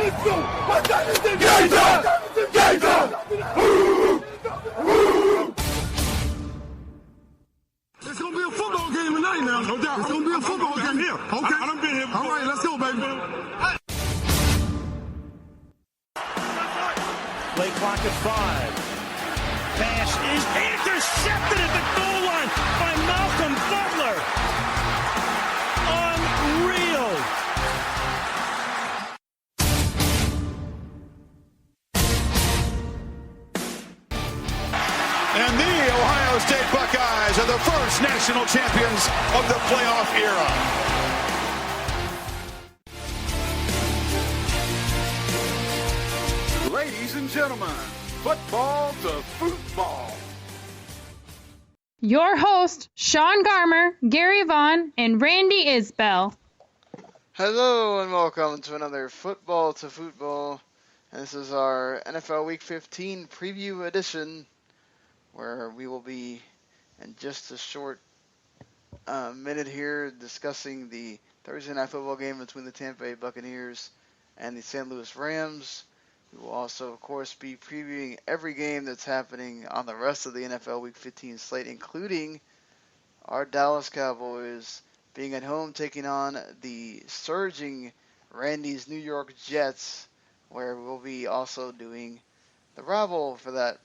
It's going to be a football game tonight now. No doubt. It's going to be a football game here. Okay. I done been here before. All right, let's go, baby. Play clock at 5. Pass is intercepted at the goal line by Malcolm Butler. Unreal. And the Ohio State Buckeyes are the first national champions of the playoff era. Ladies and gentlemen, football to football. Your host, Sean Garmer, Gary Vaughn, and Randy Isbell. Hello and welcome to another Football to Football. And this is our NFL Week 15 preview edition, where we will be in just a short minute here discussing the Thursday night football game between the Tampa Bay Buccaneers and the St. Louis Rams. We will also, of course, be previewing every game that's happening on the rest of the NFL Week 15 slate, including our Dallas Cowboys being at home taking on the surging Randy's New York Jets, where we'll be also doing the rival for that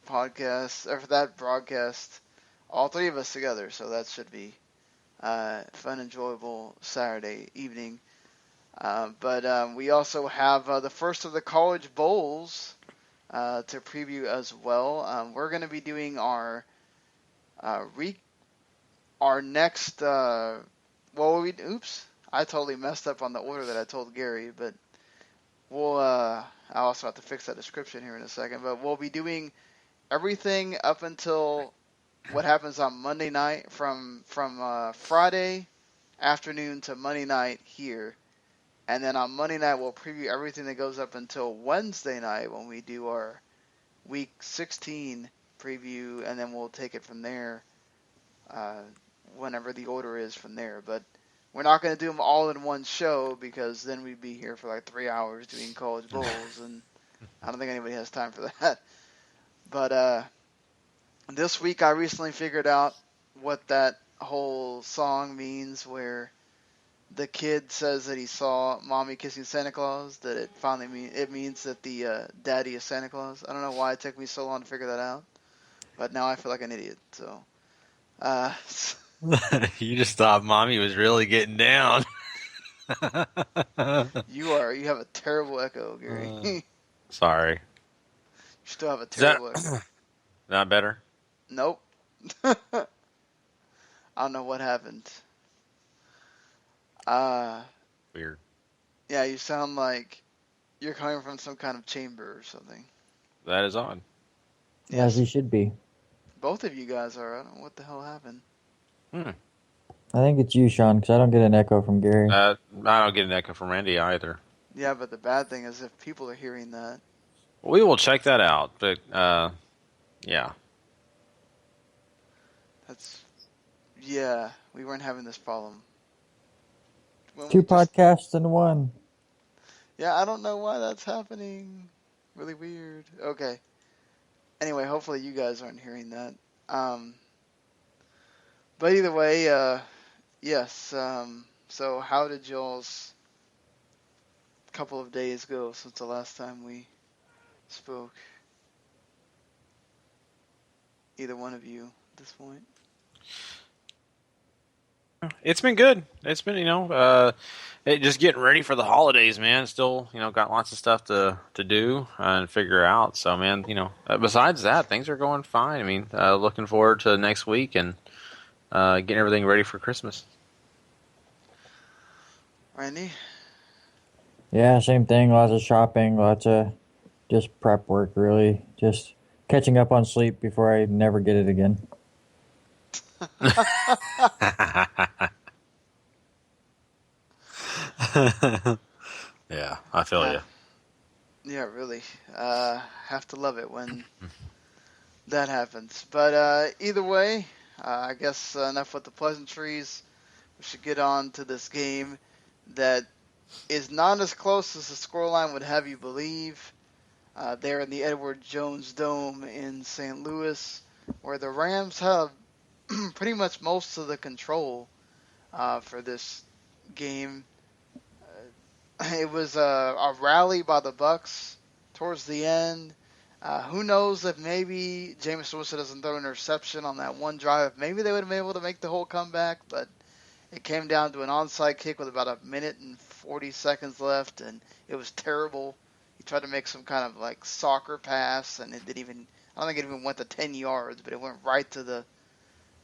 podcast, or for that broadcast, all three of us together. So that should be a fun, enjoyable Saturday evening. But we also have the first of the college bowls to preview as well. We're going to be doing our next. I totally messed up on the order that I told Gary, but we'll. I also have to fix that description here in a second. But we'll be doing everything up until what happens on Monday night, from Friday afternoon to Monday night here. And then on Monday night, we'll preview everything that goes up until Wednesday night when we do our Week 16 preview, and then we'll take it from there whenever the order is from there. But we're not going to do them all in one show, because then we'd be here for like 3 hours doing college bowls, and I don't think anybody has time for that. But this week I recently figured out what that whole song means, where the kid says that he saw mommy kissing Santa Claus, that it means that the daddy is Santa Claus. I don't know why it took me so long to figure that out, but now I feel like an idiot. So, you just thought mommy was really getting down. You have a terrible echo, Gary. Sorry. You still have a terrible echo. Not better? Nope. I don't know what happened. Weird. Yeah, you sound like you're coming from some kind of chamber or something. That is odd. As he should be. Both of you guys are. I don't know what the hell happened. I think it's you, Sean, because I don't get an echo from Gary. I don't get an echo from Randy either. Yeah, but the bad thing is if people are hearing that. We will check that out, but yeah. We weren't having this problem. Two podcasts in one. Yeah, I don't know why that's happening. Really weird. Okay. Anyway, hopefully you guys aren't hearing that. But either way, yes. So how did y'all's couple of days go since the last time we spoke? Either one of you at this point. It's been good. It's been, just getting ready for the holidays, man. Still, got lots of stuff to do and figure out. So, man, besides that, things are going fine. I mean, looking forward to next week and getting everything ready for Christmas. Randy? Yeah, same thing. Lots of shopping, lots of just prep work, really. Just catching up on sleep before I never get it again. Yeah, I feel you. Yeah, really. Have to love it when that happens. But either way, I guess enough with the pleasantries. We should get on to this game that is not as close as the scoreline would have you believe. There in the Edward Jones Dome in St. Louis, where the Rams have pretty much most of the control for this game. It was a rally by the Bucs towards the end. Who knows if maybe Jameis Winston doesn't throw an interception on that one drive. Maybe they would have been able to make the whole comeback, but it came down to an onside kick with about a minute and 40 seconds left, and it was terrible. He tried to make some kind of like soccer pass, and it didn't even, I don't think it even went to 10 yards, but it went right to the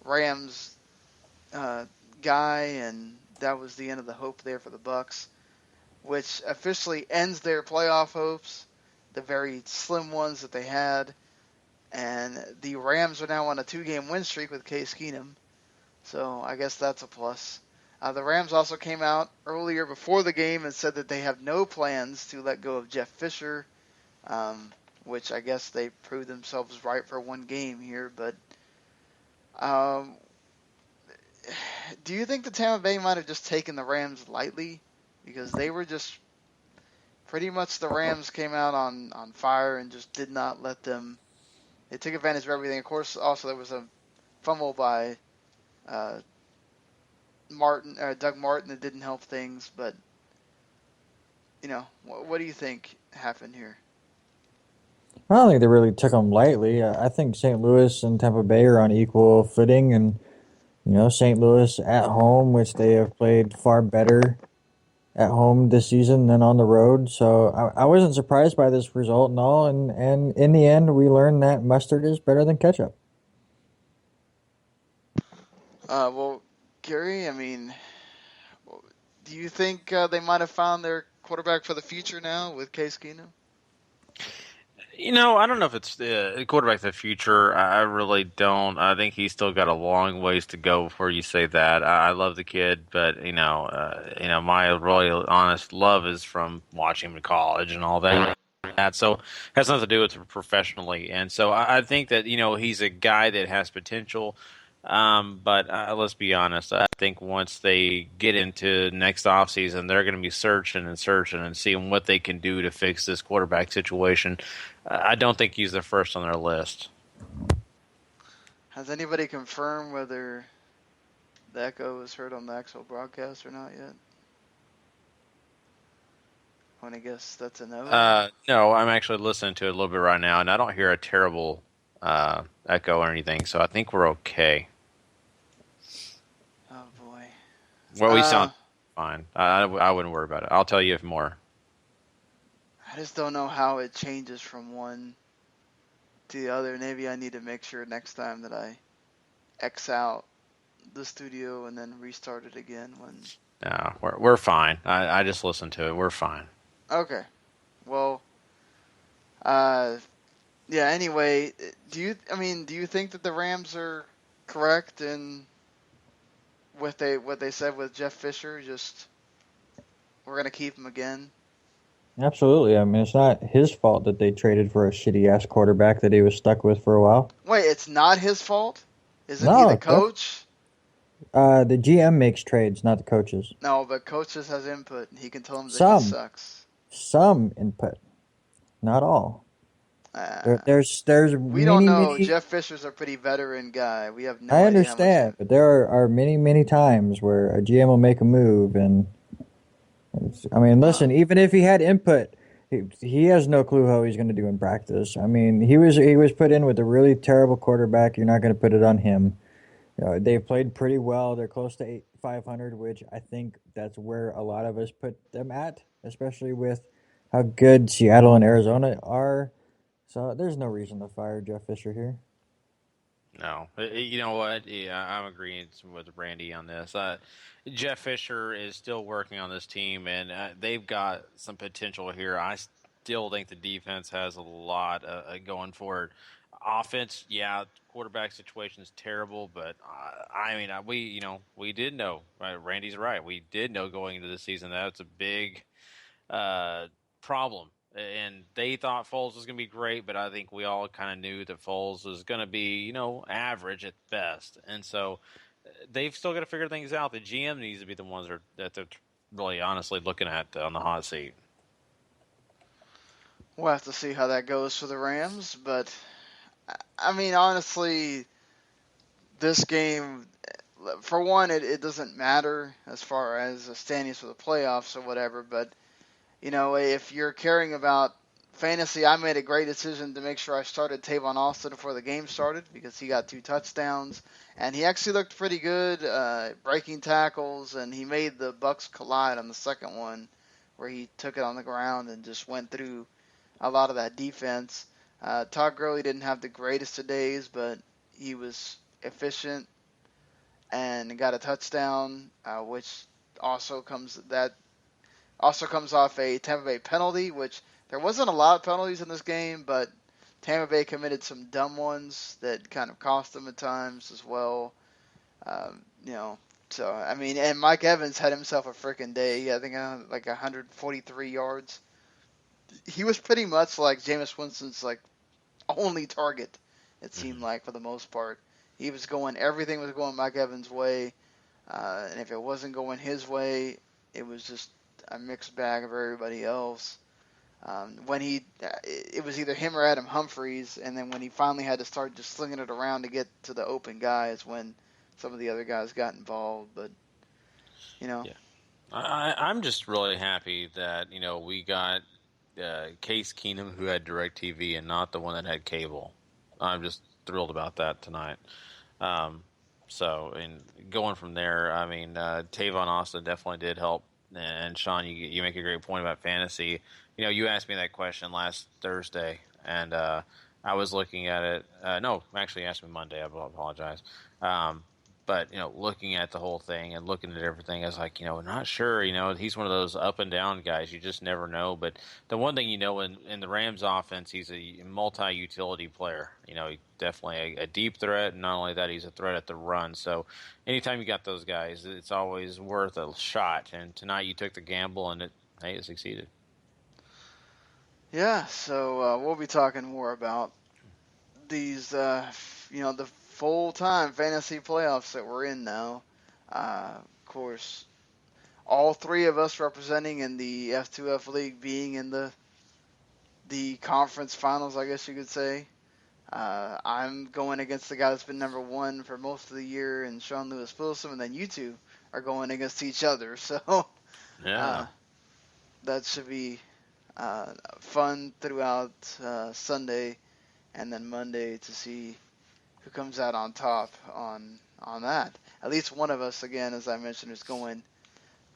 Rams guy, and that was the end of the hope there for the Bucs, which officially ends their playoff hopes, the very slim ones that they had. And the Rams are now on a 2-game win streak with Case Keenum, so I guess that's a plus. The Rams also came out earlier before the game and said that they have no plans to let go of Jeff Fisher, which I guess they proved themselves right for one game here. But do you think the Tampa Bay might have just taken the Rams lightly? Because they were just pretty much, the Rams came out on fire and just did not let them. They took advantage of everything. Of course, also there was a fumble by Doug Martin that didn't help things. But, what do you think happened here? I don't think they really took them lightly. I think St. Louis and Tampa Bay are on equal footing, and St. Louis at home, which they have played far better at home this season than on the road. So I wasn't surprised by this result and all. And in the end, we learned that mustard is better than ketchup. Well, Gary, do you think they might have found their quarterback for the future now with Case Keenum? I don't know if it's the quarterback of the future. I really don't. I think he's still got a long ways to go before you say that. I love the kid, but my really honest love is from watching him in college and all that. So it has nothing to do with it professionally. And so I think that he's a guy that has potential. But let's be honest. I think once they get into next offseason, they're going to be searching and seeing what they can do to fix this quarterback situation. I don't think he's the first on their list. Has anybody confirmed whether the echo was heard on the actual broadcast or not yet? I guess that's a no. No, I'm actually listening to it a little bit right now, and I don't hear a terrible echo or anything, so I think we're okay. Oh, boy. Well, we sound fine. I wouldn't worry about it. I'll tell you if more. I just don't know how it changes from one to the other. Maybe I need to make sure next time that I X out the studio and then restart it again. No, we're fine. I just listened to it. We're fine. Okay. Well, yeah, anyway, do you think that the Rams are correct in what they said with Jeff Fisher? Just, we're going to keep him again? Absolutely. It's not his fault that they traded for a shitty-ass quarterback that he was stuck with for a while. Wait, it's not his fault? Isn't he the coach? The GM makes trades, not the coaches. No, but coaches has input, and he can tell them that he sucks. Some input. Not all. There's we don't know. Jeff Fisher's a pretty veteran guy. We have no idea. I understand, but there are many times where a GM will make a move, and listen, even if he had input, he has no clue how he's going to do in practice. He was put in with a really terrible quarterback. You're not going to put it on him. They've played pretty well. They're close to 500, which I think that's where a lot of us put them at, especially with how good Seattle and Arizona are. So there's no reason to fire Jeff Fisher here. No. You know what? Yeah, I'm agreeing with Randy on this. Jeff Fisher is still working on this team, and they've got some potential here. I still think the defense has a lot going for it. Offense, yeah, quarterback situation is terrible, but we did know. Right? Randy's right. We did know going into the season that's a big problem. And they thought Foles was going to be great, but I think we all kind of knew that Foles was going to be, average at best. And so they've still got to figure things out. The GM needs to be the ones that they're really honestly looking at on the hot seat. We'll have to see how that goes for the Rams, but I mean, honestly, this game, for one, it doesn't matter as far as the standings for the playoffs or whatever, but, if you're caring about fantasy, I made a great decision to make sure I started Tavon Austin before the game started because he got 2 touchdowns, and he actually looked pretty good, breaking tackles, and he made the Bucs collide on the second one where he took it on the ground and just went through a lot of that defense. Todd Gurley didn't have the greatest of days, but he was efficient and got a touchdown, which also comes off a Tampa Bay penalty, which there wasn't a lot of penalties in this game, but Tampa Bay committed some dumb ones that kind of cost them at times as well. So, I mean, and Mike Evans had himself a freaking day. I think like 143 yards. He was pretty much like Jameis Winston's like only target, it seemed like, for the most part. Everything was going Mike Evans' way, and if it wasn't going his way, it was just a mixed bag of everybody else. It was either him or Adam Humphries, and then when he finally had to start just slinging it around to get to the open guys, when some of the other guys got involved. But Yeah. I'm just really happy that we got Case Keenum, who had DirecTV, and not the one that had cable. I'm just thrilled about that tonight. And going from there, I mean, Tavon Austin definitely did help. And Sean, you make a great point about fantasy. You asked me that question last Thursday, and I was looking at it. No, actually, you asked me Monday. I apologize. But, looking at the whole thing and looking at everything, I was like, not sure. He's one of those up and down guys. You just never know. But the one thing in the Rams offense, he's a multi-utility player. He's definitely a deep threat. And not only that, he's a threat at the run. So anytime you got those guys, it's always worth a shot. And tonight you took the gamble, and it succeeded. Yeah, so we'll be talking more about these, the full-time fantasy playoffs that we're in now. Of course, all 3 of us representing in the F2F League being in the conference finals, I guess you could say. I'm going against the guy that's been number 1 for most of the year, and Sean Lewis Wilson, and then you two are going against each other. So yeah, that should be fun throughout Sunday and then Monday to see who comes out on top on that. At least one of us, again, as I mentioned, is going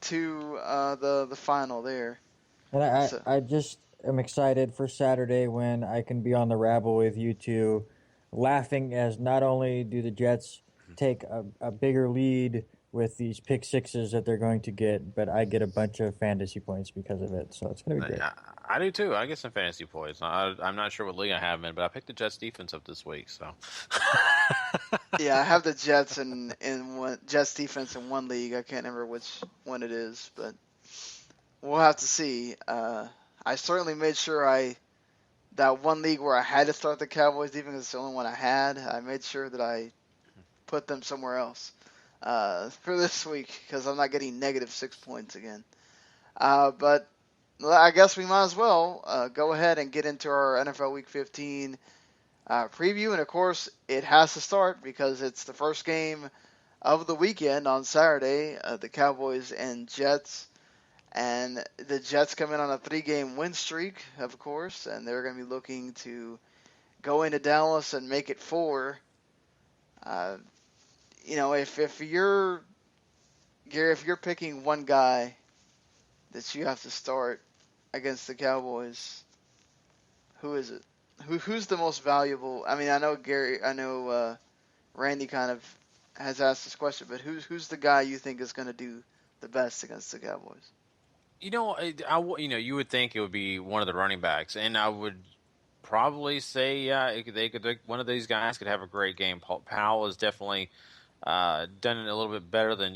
to the final there. And I just am excited for Saturday when I can be on the rabble with you two, laughing as not only do the Jets take a bigger lead with these pick sixes that they're going to get, but I get a bunch of fantasy points because of it. So it's going to be great. I do too. I get some fantasy points. I'm not sure what league I have them in, but I picked the Jets defense up this week. So yeah, I have the Jets in Jets defense in one league. I can't remember which one it is, but we'll have to see. I certainly made sure that one league where I had to start the Cowboys defense is the only one I had. I made sure that I put them somewhere else for this week because I'm not getting -6 points again. But I guess we might as well go ahead and get into our NFL Week 15 preview. And, of course, it has to start because it's the first game of the weekend on Saturday, the Cowboys and Jets. And the Jets come in on a 3-game win streak, of course, and they're going to be looking to go into Dallas and make it 4. If you're Gary, if you're picking one guy that you have to start against the Cowboys, who is it? Who's the most valuable? I mean, I know Randy kind of has asked this question, but who's the guy you think is going to do the best against the Cowboys? You would think it would be one of the running backs, and I would probably say, one of these guys could have a great game. Powell has definitely done it a little bit better than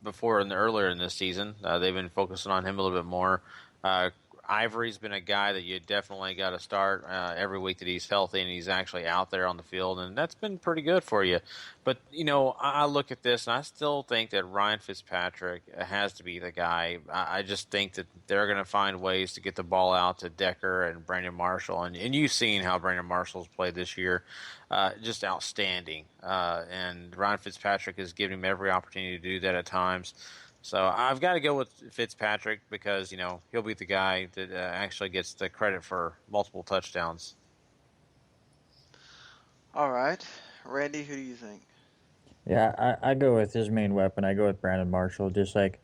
before earlier in this season. They've been focusing on him a little bit more. I Ivory's been a guy that you definitely got to start every week that he's healthy and he's actually out there on the field, and that's been pretty good for you. But, I look at this, and I still think that Ryan Fitzpatrick has to be the guy. I just think that they're going to find ways to get the ball out to Decker and Brandon Marshall, and you've seen how Brandon Marshall's played this year, just outstanding. And Ryan Fitzpatrick has given him every opportunity to do that at times. So I've got to go with Fitzpatrick because, he'll be the guy that actually gets the credit for multiple touchdowns. All right. Randy, who do you think? Yeah, I go with his main weapon. I go with Brandon Marshall. Just like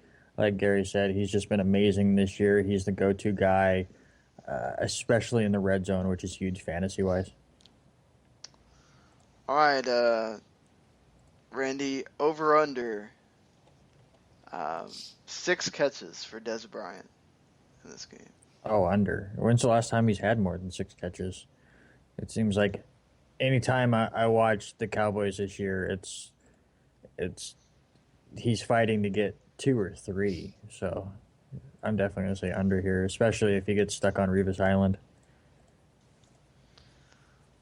Gary said, he's just been amazing this year. He's the go-to guy, especially in the red zone, which is huge fantasy-wise. All right, Randy, over-under 6 catches for Des Bryant in this game. Oh, under. When's the last time he's had more than 6 catches? It seems like anytime I watch the Cowboys this year, it's he's fighting to get 2 or 3. So I'm definitely going to say under here, especially if he gets stuck on Revis Island.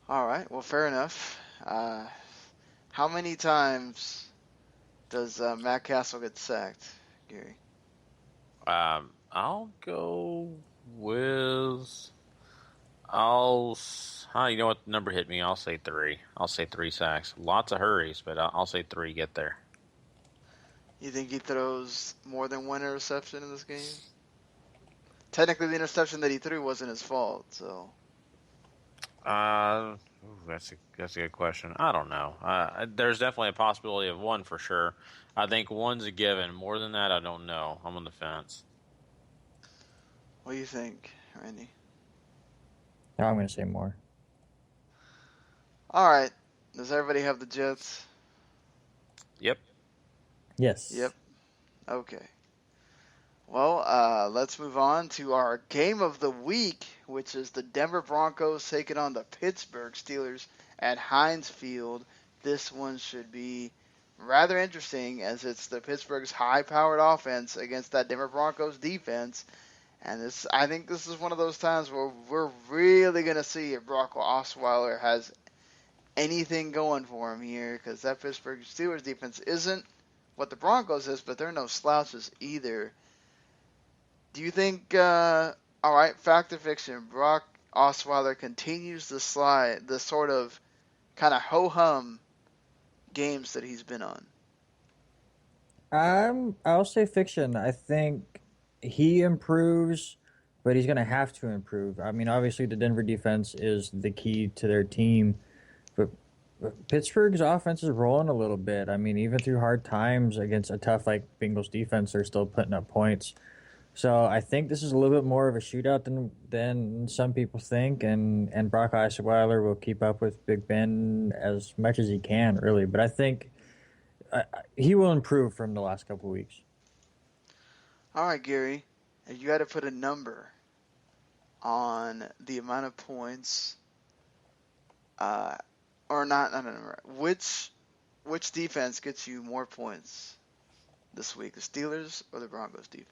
All right, well, fair enough. How many times does Matt Castle get sacked, Gary? I'll go with. You know what number hit me? I'll say 3. I'll say 3 sacks. Lots of hurries, but I'll say 3 get there. You think he throws more than 1 interception in this game? Technically, the interception that he threw wasn't his fault, so. That's a good question. I don't know. There's definitely a possibility of 1 for sure. I think 1's a given. More than that, I don't know. I'm on the fence. What do you think, Randy? I'm going to say more. All right. Does everybody have the Jets? Yep. Yes. Yep. Okay. Well, let's move on to our game of the week, which is the Denver Broncos taking on the Pittsburgh Steelers at Heinz Field. This one should be rather interesting as it's the Pittsburgh's high-powered offense against that Denver Broncos defense. And I think this is one of those times where we're really going to see if Brock Osweiler has anything going for him here, because that Pittsburgh Steelers defense isn't what the Broncos is, but they're no slouches either. Do you think, all right, fact or fiction, Brock Osweiler continues the slide, the sort of kind of ho-hum games that he's been on? I'll say fiction. I think he improves, but he's going to have to improve. I mean, obviously the Denver defense is the key to their team, but Pittsburgh's offense is rolling a little bit. I mean, even through hard times against a tough Bengals defense, they're still putting up points. So I think this is a little bit more of a shootout than some people think, and Brock Osweiler will keep up with Big Ben as much as he can, really. But I think he will improve from the last couple of weeks. All right, Gary, you got to put a number on the amount of points, or not a number. Which defense gets you more points this week, the Steelers or the Broncos defense?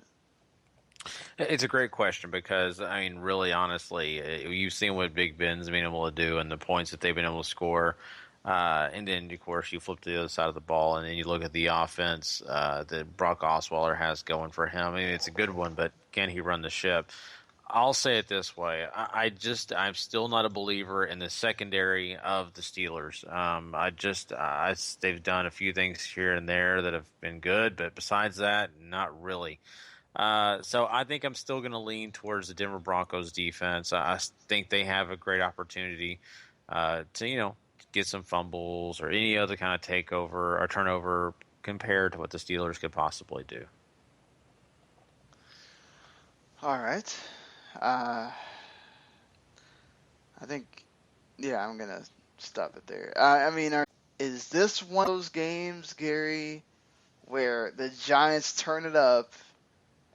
It's a great question because, I mean, really, honestly, you've seen what Big Ben's been able to do and the points that they've been able to score. And then, of course, you flip to the other side of the ball and then you look at the offense that Brock Osweiler has going for him. I mean, it's a good one, but can he run the ship? I'll say it this way. I'm still not a believer in the secondary of the Steelers. They've done a few things here and there that have been good, but besides that, not really. So I think I'm still going to lean towards the Denver Broncos defense. I think they have a great opportunity to, get some fumbles or any other kind of takeover or turnover compared to what the Steelers could possibly do. All right. I think, I'm going to stop it there. Is this one of those games, Gary, where the Giants turn it up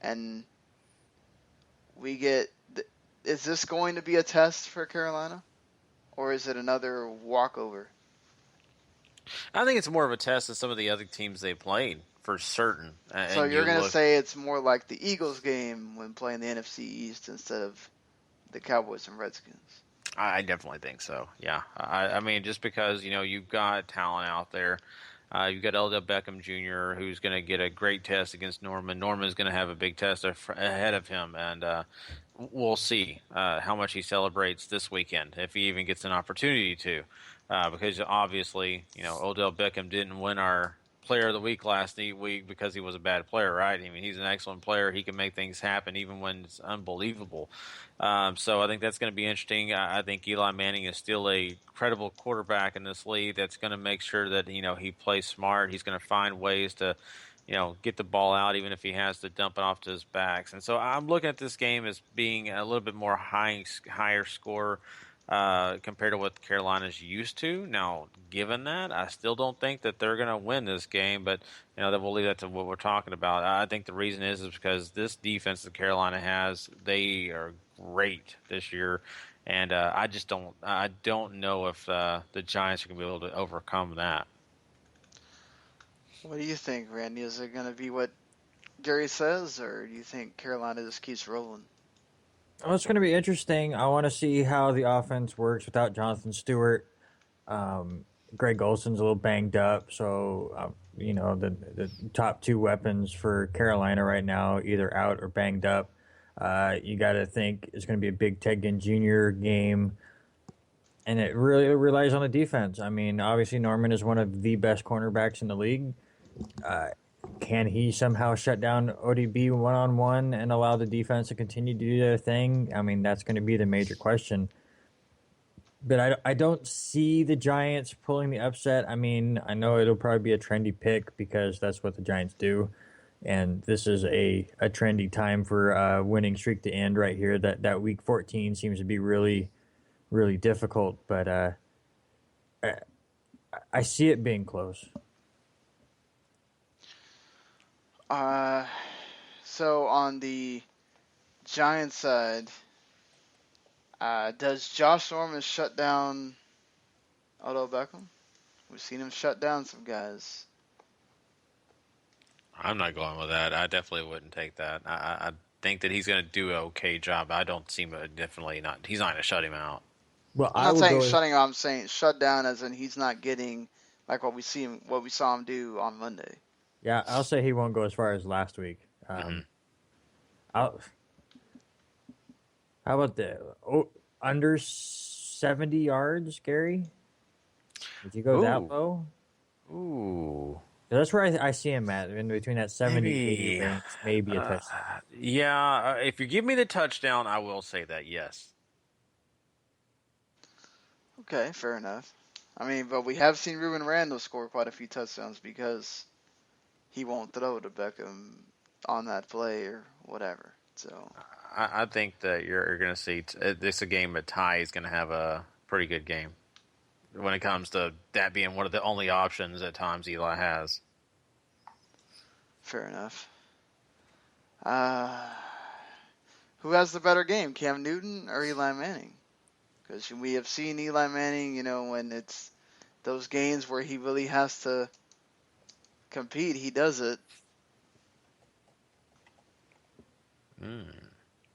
and we get... Is this going to be a test for Carolina? Or is it another walkover? I think it's more of a test than some of the other teams they played, for certain. So you're going to say it's more like the Eagles game when playing the NFC East instead of the Cowboys and Redskins? I definitely think so. Yeah, I mean, just because you've got talent out there. You've got Odell Beckham Jr., who's going to get a great test against Norman. Norman's going to have a big test ahead of him, and we'll see how much he celebrates this weekend, if he even gets an opportunity to. Because obviously, Odell Beckham didn't win our Player of the Week last week because he was a bad player, right? I mean, he's an excellent player. He can make things happen even when it's unbelievable. So I think that's going to be interesting. I think Eli Manning is still a credible quarterback in this league that's going to make sure that, he plays smart. He's going to find ways to, get the ball out even if he has to dump it off to his backs. And so I'm looking at this game as being a little bit more higher score compared to what Carolina's used to. Now, given that, I still don't think that they're going to win this game, but that we'll leave that to what we're talking about. I think the reason is because this defense that Carolina has, they are great this year, and I don't know if the Giants are going to be able to overcome that. What do you think, Randy? Is it going to be what Gary says, or do you think Carolina just keeps rolling? Well, it's going to be interesting. I want to see how the offense works without Jonathan Stewart. Greg Olson's a little banged up, so the top two weapons for Carolina right now, either out or banged up. You got to think it's going to be a big Ted Ginn Jr. game, and it really relies on the defense. I mean, obviously Norman is one of the best cornerbacks in the league. Can he somehow shut down ODB one-on-one and allow the defense to continue to do their thing? I mean, that's going to be the major question. But I don't see the Giants pulling the upset. I mean, I know it'll probably be a trendy pick because that's what the Giants do. And this is a trendy time for a winning streak to end right here. That week 14 seems to be really, really difficult. But I see it being close. So on the Giants side, does Josh Norman shut down Odell Beckham? We've seen him shut down some guys. I'm not going with that. I definitely wouldn't take that. I think that he's going to do an okay job. I don't see him definitely not. He's not going to shut him out. Well, I'm not saying shutting him out. I'm saying shut down as in he's not getting like what we saw him do on Monday. Yeah, I'll say he won't go as far as last week. How about under 70 yards, Gary? Did you go that low? Ooh. That's where I see him at, in between that 70 80 range, maybe a touchdown. Yeah, if you give me the touchdown, I will say that, yes. Okay, fair enough. I mean, but we have seen Ruben Randle score quite a few touchdowns because he won't throw to Beckham on that play or whatever. So I think that you're going to see this a game that Ty is going to have a pretty good game when it comes to that being one of the only options at times Eli has. Fair enough. Who has the better game, Cam Newton or Eli Manning? Because we have seen Eli Manning, when it's those games where he really has to compete, he does it.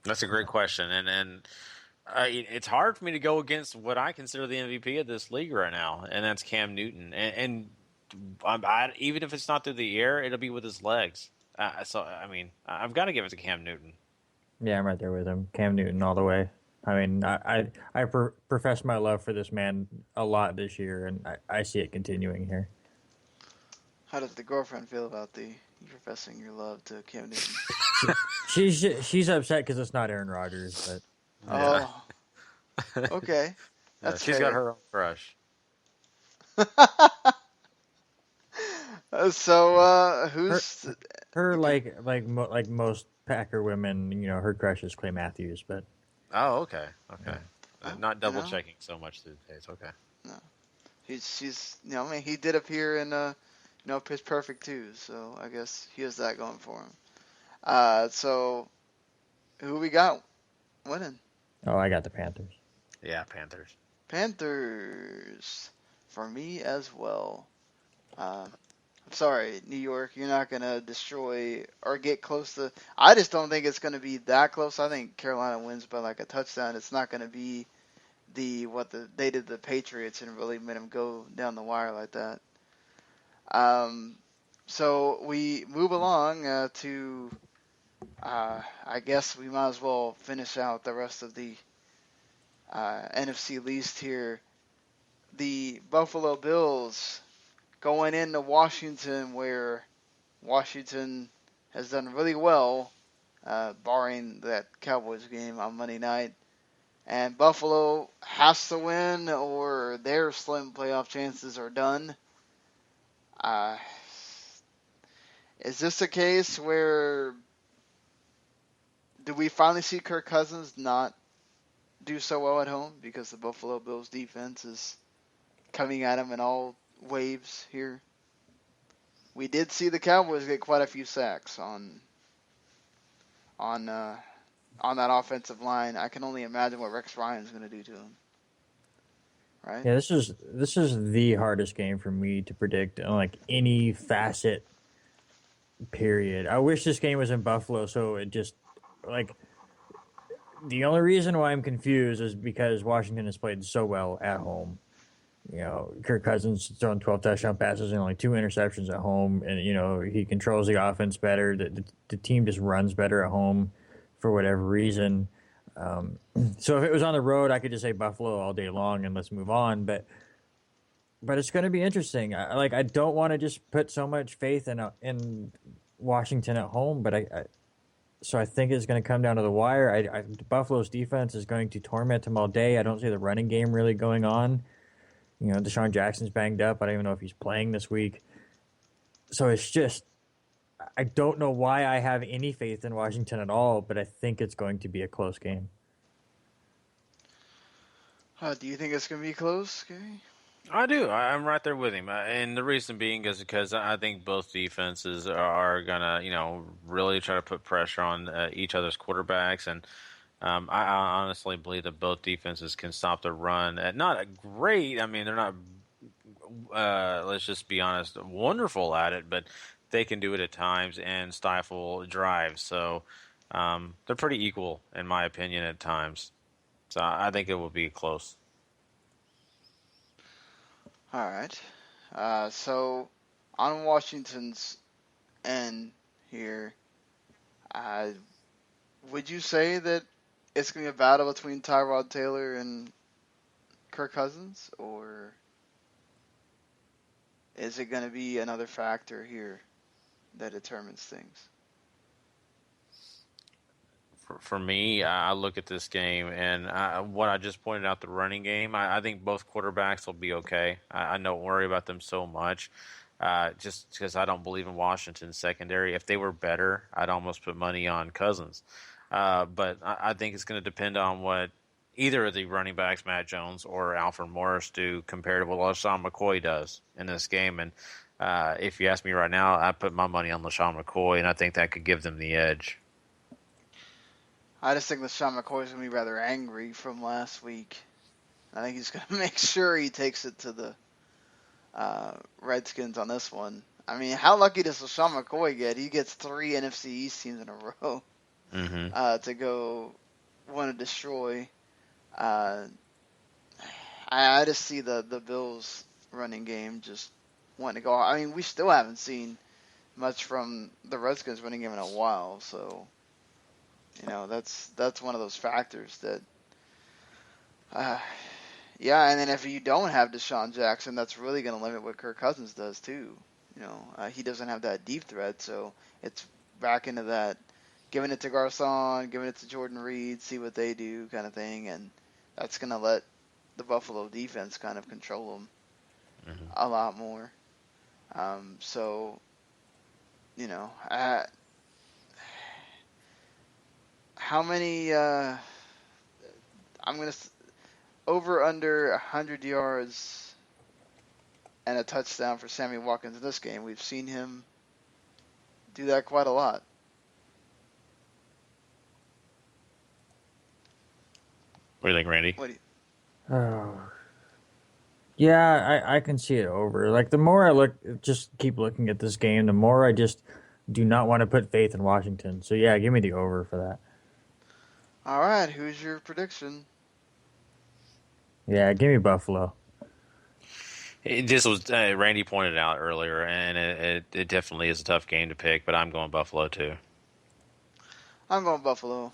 That's a great question, and it's hard for me to go against what I consider the MVP of this league right now, and that's Cam Newton. And even if it's not through the air, it'll be with his legs. So I mean, I've got to give it to Cam Newton. Yeah, I'm right there with him. Cam Newton all the way. I mean, I profess my love for this man a lot this year, and I see it continuing here. How does the girlfriend feel about you professing your love to Cam Newton? She's upset because it's not Aaron Rodgers, but okay, that's she's fair. got her own crush. So who's her like most Packer women? Her crush is Clay Matthews, but okay, not double checking so much these days. Okay, no, she's he did appear in Pitch Perfect too, so I guess he has that going for him. So who we got winning? Oh, I got the Panthers. Yeah, Panthers. Panthers for me as well. I'm sorry, New York, you're not going to destroy or get close to. I just don't think it's going to be that close. I think Carolina wins by like a touchdown. It's not going to be they did the Patriots and really made them go down the wire like that. So we move along to. I guess we might as well finish out the rest of the NFC list here. The Buffalo Bills going into Washington, where Washington has done really well, barring that Cowboys game on Monday night. And Buffalo has to win, or their slim playoff chances are done. Is this a case where do we finally see Kirk Cousins not do so well at home because the Buffalo Bills defense is coming at him in all waves here? We did see the Cowboys get quite a few sacks on that offensive line. I can only imagine what Rex Ryan's going to do to him. Right? Yeah, this is the hardest game for me to predict on like any facet. Period. I wish this game was in Buffalo, so it just like the only reason why I'm confused is because Washington has played so well at home. You know, Kirk Cousins thrown 12 touchdown passes and only 2 interceptions at home, and you know he controls the offense better. The team just runs better at home for whatever reason. So if it was on the road, I could just say Buffalo all day long and let's move on. But it's going to be interesting. I don't want to just put so much faith in Washington at home, but I think it's going to come down to the wire. Buffalo's defense is going to torment him all day. I don't see the running game really going on. You know, Deshaun Jackson's banged up. I don't even know if he's playing this week. So it's just, I don't know why I have any faith in Washington at all, but I think it's going to be a close game. Do you think it's going to be close, Gary? I do. I'm right there with him. And the reason being is because I think both defenses are going to, really try to put pressure on each other's quarterbacks. And I honestly believe that both defenses can stop the run. Not great. I mean, they're not, let's just be honest, wonderful at it, but they can do it at times and stifle drives. So they're pretty equal, in my opinion, at times. So I think it will be close. All right. So on Washington's end here, would you say that it's going to be a battle between Tyrod Taylor and Kirk Cousins, or is it going to be another factor here that determines things? For me, I look at this game, and what I just pointed out, the running game, I think both quarterbacks will be okay. I don't worry about them so much, just because I don't believe in Washington's secondary. If they were better, I'd almost put money on Cousins. But I think it's going to depend on what either of the running backs, Matt Jones or Alfred Morris, do compared to what LaShawn McCoy does in this game. And if you ask me right now, I put my money on LaShawn McCoy, and I think that could give them the edge. I just think LaShawn McCoy is going to be rather angry from last week. I think he's going to make sure he takes it to the Redskins on this one. I mean, how lucky does LaShawn McCoy get? He gets 3 NFC East teams in a row to go want to destroy. I just see the Bills running game just wanting to go. I mean, we still haven't seen much from the Redskins running game in a while, so that's one of those factors that and then if you don't have Deshaun Jackson, that's really going to limit what Kirk Cousins does too. He doesn't have that deep threat, so it's back into that giving it to Garcon, giving it to Jordan Reed, see what they do kind of thing, and that's going to let the Buffalo defense kind of control them a lot more. How many, I'm going to, over under 100 yards and a touchdown for Sammy Watkins in this game. We've seen him do that quite a lot. What do you think, Randy? Oh. Yeah, I can see it over. Like the more I just keep looking at this game, the more I just do not want to put faith in Washington. So yeah, give me the over for that. All right, who's your prediction? Yeah, give me Buffalo. This was Randy pointed out earlier, and it definitely is a tough game to pick, but I'm going Buffalo too. I'm going Buffalo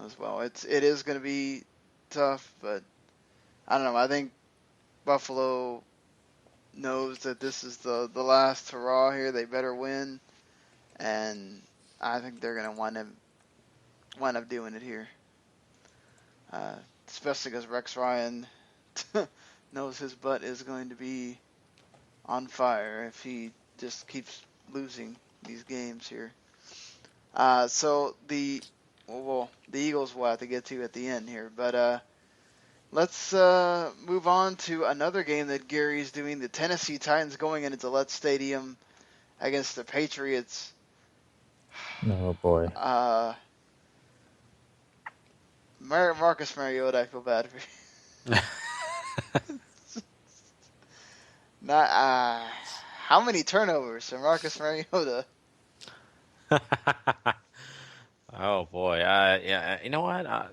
as well. It is going to be tough, but I don't know. I think Buffalo knows that this is the last hurrah here. They better win, and I think they're going to wind up doing it here. Especially because Rex Ryan knows his butt is going to be on fire if he just keeps losing these games here. So the Eagles will have to get to at the end here, but let's move on to another game that Gary's doing. The Tennessee Titans going into Gillette Stadium against the Patriots. Oh boy. Marcus Mariota, I feel bad for you. How many turnovers for Marcus Mariota? Oh boy, yeah. You know what?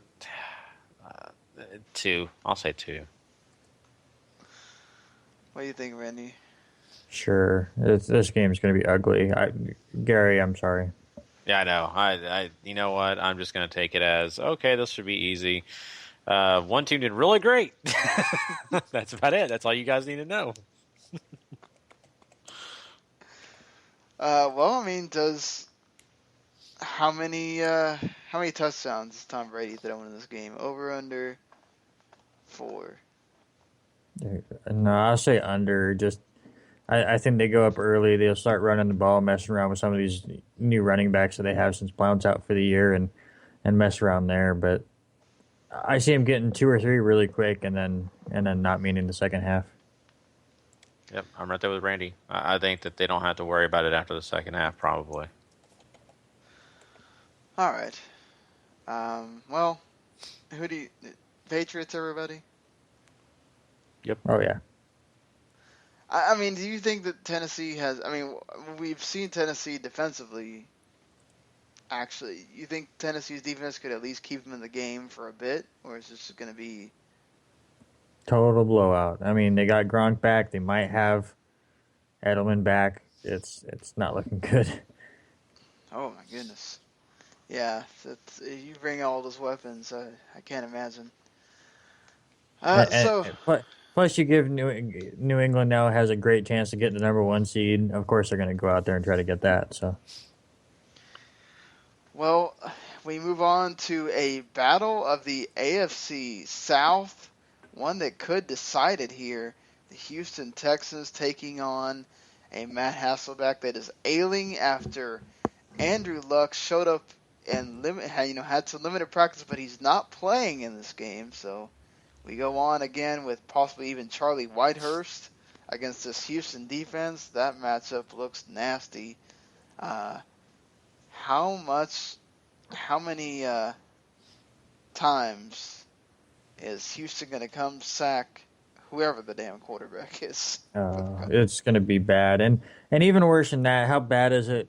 2. I'll say 2. What do you think, Randy? Sure. This game's going to be ugly. Gary, I'm sorry. Yeah, I know. I you know what? I'm just going to take it as okay. This should be easy. One team did really great. That's about it. That's all you guys need to know. Well, I mean, how many touchdowns does Tom Brady throw in this game? Over, under 4? No, I'll say under. Just, I think they go up early. They'll start running the ball, messing around with some of these new running backs that they have since Blount's out for the year, and mess around there. But I see him getting 2 or 3 really quick, and then not meaning the second half. Yep, I'm right there with Randy. I think that they don't have to worry about it after the second half, probably. All right. Well, Patriots, everybody? Yep. Oh yeah. I mean, do you think that Tennessee has? I mean, we've seen Tennessee defensively. Actually, you think Tennessee's defense could at least keep them in the game for a bit, or is this going to be Total blowout. I mean, they got Gronk back. They might have Edelman back. It's not looking good. Oh my goodness. Yeah, you bring all those weapons. I can't imagine. Plus, you give New England now has a great chance to get the number 1 seed. Of course, they're going to go out there and try to get that. So, well, we move on to a battle of the AFC South, one that could decide it here. The Houston Texans taking on a Matt Hasselbeck that is ailing after Andrew Luck showed up and had some limited practice, but he's not playing in this game. So we go on again with possibly even Charlie Whitehurst against this Houston defense. That matchup looks nasty. How many times is Houston going to come sack whoever the damn quarterback is? It's going to be bad. And even worse than that, how bad is it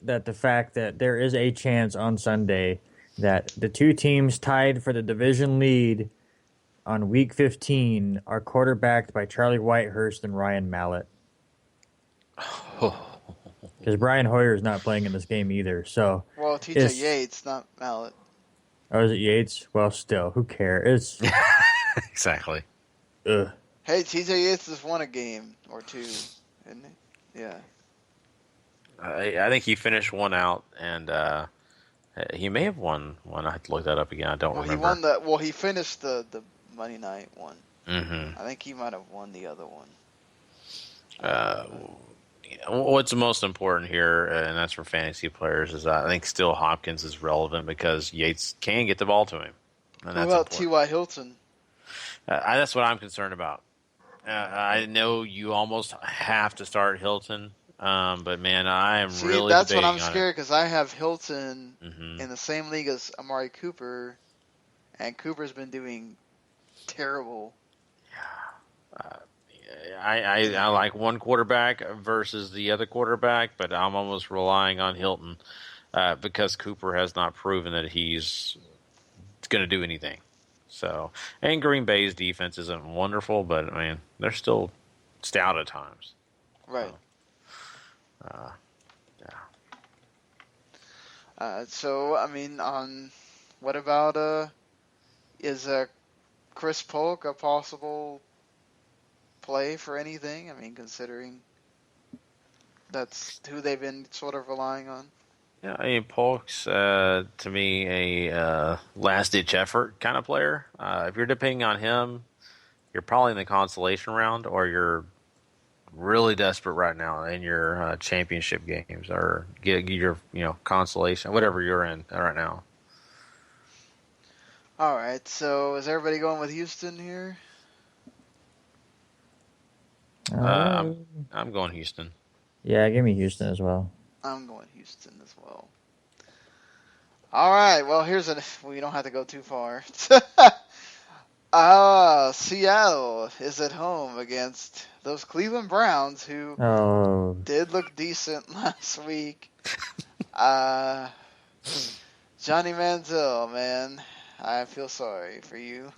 that the fact that there is a chance on Sunday that the 2 teams tied for the division lead on Week 15 are quarterbacked by Charlie Whitehurst and Ryan Mallett. Because Brian Hoyer is not playing in this game either. So, well, TJ Yates, not Mallett. Oh, is it Yates? Well, still, who cares? Exactly. Ugh. Hey, TJ Yates has won a game or 2, isn't he? Yeah. I think he finished one out, and he may have won one. I have to look that up again. I don't remember. He finished the Monday night one. Mm-hmm. I think he might have won the other one. What's the most important here, and that's for fantasy players, is I think still Hopkins is relevant because Yates can get the ball to him. And what about T.Y. Hilton? That's what I'm concerned about. I know you almost have to start Hilton, but man, I am really that's what debating I'm scared because I have Hilton in the same league as Amari Cooper, and Cooper's been doing terrible. I like one quarterback versus the other quarterback, but I'm almost relying on Hilton because Cooper has not proven that he's going to do anything. So, and Green Bay's defense isn't wonderful, but I mean they're still stout at times. Right. Yeah. So I mean, what about is Chris Polk a possible play for anything? I mean, considering that's who they've been sort of relying on. Yeah, I mean, Polk's, to me, a last-ditch effort kind of player. If you're depending on him, you're probably in the consolation round, or you're really desperate right now in your championship games, or get your consolation, whatever you're in right now. All right, so is everybody going with Houston here? I'm going Houston. Yeah, give me Houston as well. I'm going Houston as well. All right, well, we don't have to go too far. Seattle is at home against those Cleveland Browns who did look decent last week. Johnny Manziel, man, I feel sorry for you.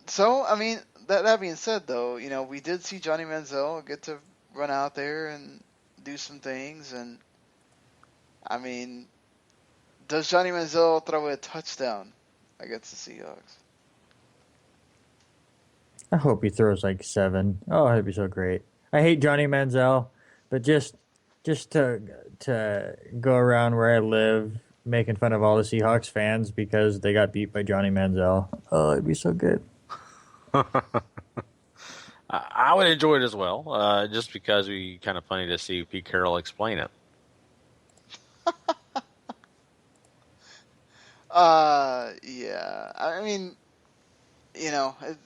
So, I mean, that being said, though, we did see Johnny Manziel get to run out there and do some things, and I mean, does Johnny Manziel throw a touchdown against the Seahawks? I hope he throws like 7. Oh, that'd be so great. I hate Johnny Manziel, but just to go around where I live making fun of all the Seahawks fans because they got beat by Johnny Manziel. Oh, it'd be so good. I would enjoy it as well, just because we kind of funny to see Pete Carroll explain it. Yeah. I mean,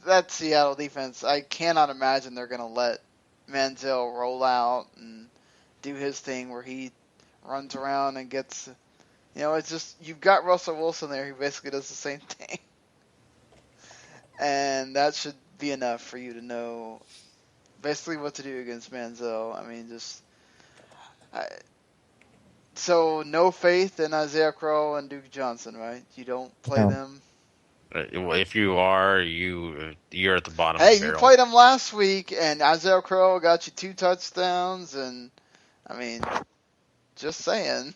that Seattle defense, I cannot imagine they're going to let Manziel roll out and do his thing where he runs around and gets, it's just, you've got Russell Wilson there who basically does the same thing. And that should be enough for you to know basically what to do against Manziel. I mean, so no faith in Isaiah Crowe and Duke Johnson, right? You don't play them? If you are, you're at the bottom Hey, of the barrel. You played them last week, and Isaiah Crowe got you 2 touchdowns, and, I mean, just saying.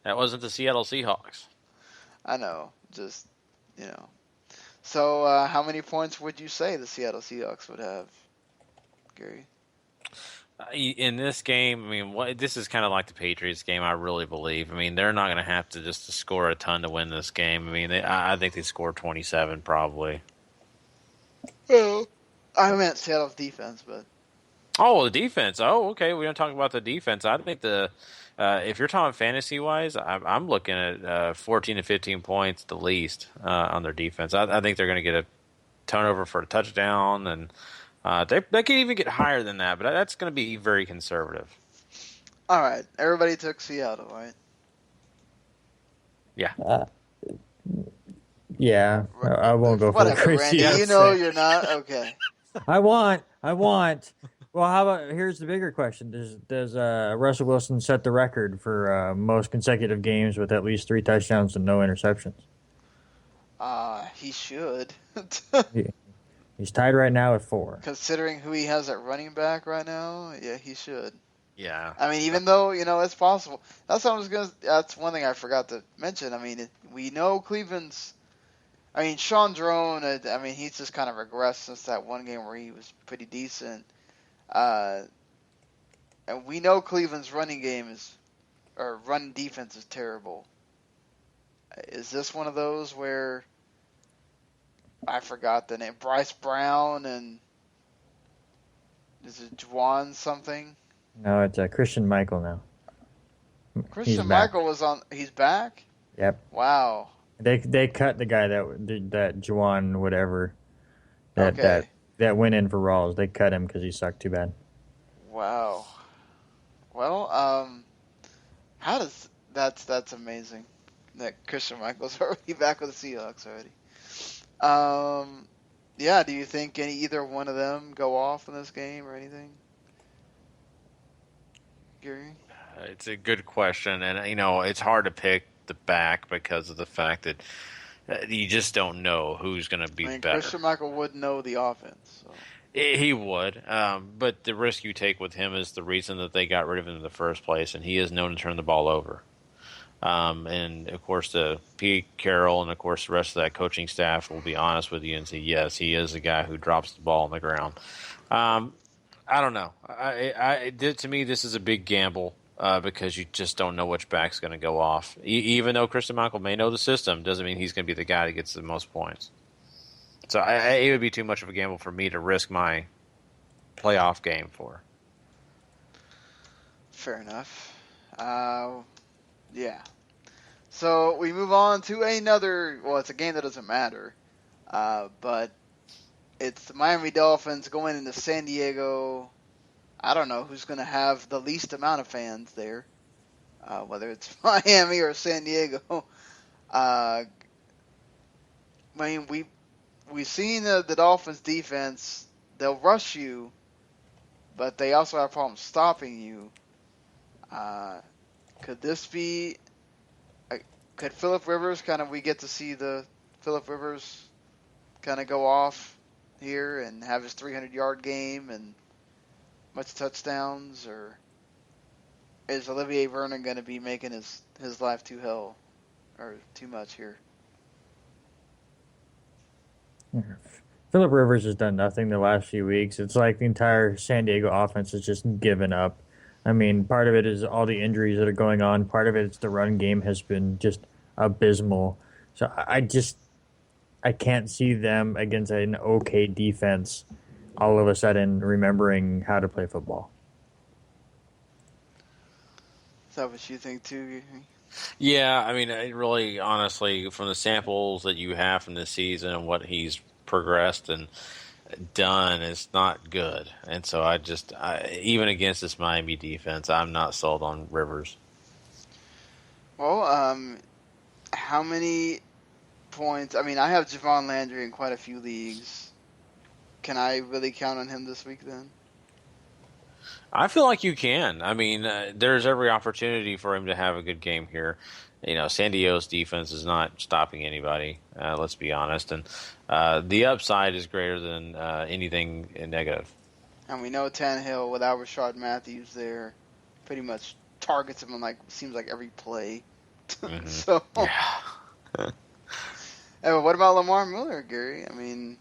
That wasn't the Seattle Seahawks. I know, just, So, how many points would you say the Seattle Seahawks would have, Gary? In this game, I mean, this is kind of like the Patriots game, I really believe. I mean, they're not going to have to just score a ton to win this game. I mean, I think they score 27 probably. Well, I meant Seattle's defense, but... Oh, the defense. Oh, okay. We don't talk about the defense. I think if you're talking fantasy-wise, I'm looking at 14 to 15 points the least on their defense. I think they're going to get a turnover for a touchdown, and they could even get higher than that, but that's going to be very conservative. All right. Everybody took Seattle, right? Yeah. Yeah. I won't go for the crazy. Randy, you're not? Okay. I want. Well, how about, here's the bigger question. Does Russell Wilson set the record for most consecutive games with at least 3 touchdowns and no interceptions? He should. He's tied right now at 4. Considering who he has at running back right now, yeah, he should. Yeah. I mean, even though, it's possible. That's one thing I forgot to mention. I mean, we know Cleveland's, Sean Drone, he's just kind of regressed since that one game where he was pretty decent. And we know Cleveland's running defense is terrible. Is this one of those where I forgot the name? Bryce Brown and is it Juwan something? No, it's Christian Michael now. Christian Michael he's back? Yep. Wow. They cut the guy that Juwan whatever that went in for Rawls. They cut him because he sucked too bad. Wow. Well, that's amazing that Christian Michael's already back with the Seahawks already. Yeah, do you think either one of them go off in this game or anything? Gary? It's a good question, and it's hard to pick the back because of the fact that you just don't know who's going to be better. Christian Michael would know the offense. So. He would, but the risk you take with him is the reason that they got rid of him in the first place, and he is known to turn the ball over. And of course, Pete Carroll and of course the rest of that coaching staff will be honest with you and say, yes, he is a guy who drops the ball on the ground. I don't know. To me, this is a big gamble because you just don't know which back's going to go off. Even though Christian Michael may know the system, doesn't mean he's going to be the guy that gets the most points. So it would be too much of a gamble for me to risk my playoff game for. Fair enough. Yeah. So we move on to another. Well, it's a game that doesn't matter, but it's the Miami Dolphins going into San Diego. I don't know who's going to have the least amount of fans there, whether it's Miami or San Diego. I mean, we've seen the Dolphins defense. They'll rush you, but they also have problems stopping you. Could this be? Could Phillip Rivers we get to see the Phillip Rivers kind of go off here and have his 300-yard game and much touchdowns, or is Olivier Vernon going to be making his life too much here? Phillip Rivers has done nothing the last few weeks. It's like the entire San Diego offense has just given up. I mean, part of it is all the injuries that are going on. Part of it is the run game has been just abysmal. So I can't see them against an okay defense all of a sudden remembering how to play football. Is that what you think too? Yeah, I mean, it really, honestly, from the samples that you have from this season and what he's progressed and done, is not good. And so even against this Miami defense, I'm not sold on Rivers. Well, how many points? I mean, I have Javon Landry in quite a few leagues. Can I really count on him this week then? I feel like you can. I mean, there's every opportunity for him to have a good game here. San Diego's defense is not stopping anybody, let's be honest. And the upside is greater than anything negative. And we know Tannehill, without Rashard Matthews there, pretty much targets him on seems like every play. Mm-hmm. So, yeah. And what about Lamar Miller, Gary? I mean,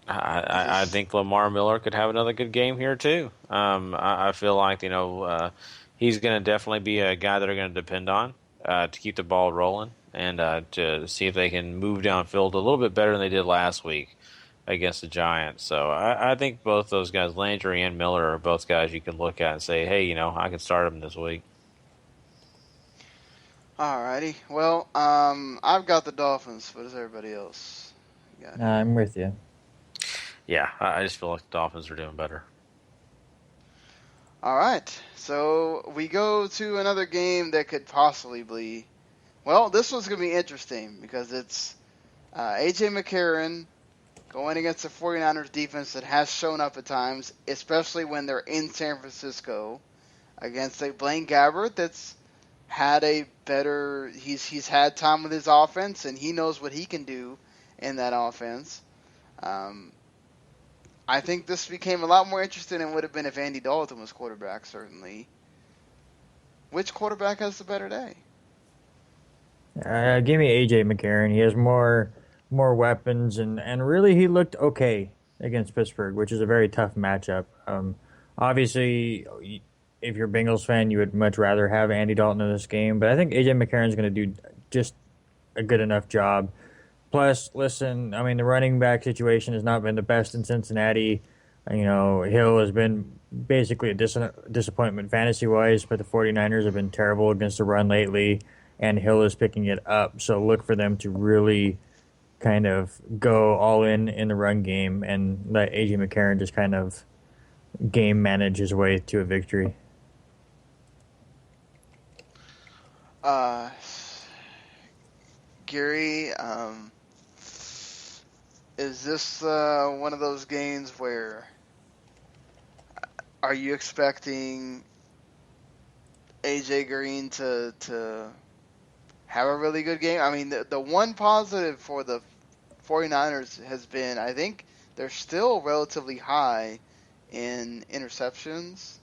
I think Lamar Miller could have another good game here too. I feel like he's going to definitely be a guy that they're going to depend on to keep the ball rolling and to see if they can move downfield a little bit better than they did last week against the Giants. So I think both those guys, Landry and Miller, are both guys you can look at and say, hey, I can start them this week. Alrighty. Well, I've got the Dolphins. What does everybody else got? I'm with you. Yeah, I just feel like the Dolphins are doing better. All right. So we go to another game that could possibly be. Well, this one's going to be interesting because it's A.J. McCarron going against the 49ers defense that has shown up at times, especially when they're in San Francisco, against a Blaine Gabbert that's had a better. He's had time with his offense, and he knows what he can do in that offense. I think this became a lot more interesting than it would have been if Andy Dalton was quarterback, certainly. Which quarterback has the better day? Give me A.J. McCarron. He has more weapons, and really he looked okay against Pittsburgh, which is a very tough matchup. Obviously, if you're a Bengals fan, you would much rather have Andy Dalton in this game, but I think A.J. McCarron's going to do just a good enough job. Plus, listen, I mean, the running back situation has not been the best in Cincinnati. Hill has been basically a disappointment fantasy-wise, but the 49ers have been terrible against the run lately, and Hill is picking it up. So look for them to really kind of go all in the run game and let A.J. McCarron just kind of game manage his way to a victory. Gary, is this one of those games where are you expecting AJ Green to have a really good game? I mean, the one positive for the 49ers has been, I think they're still relatively high in interceptions.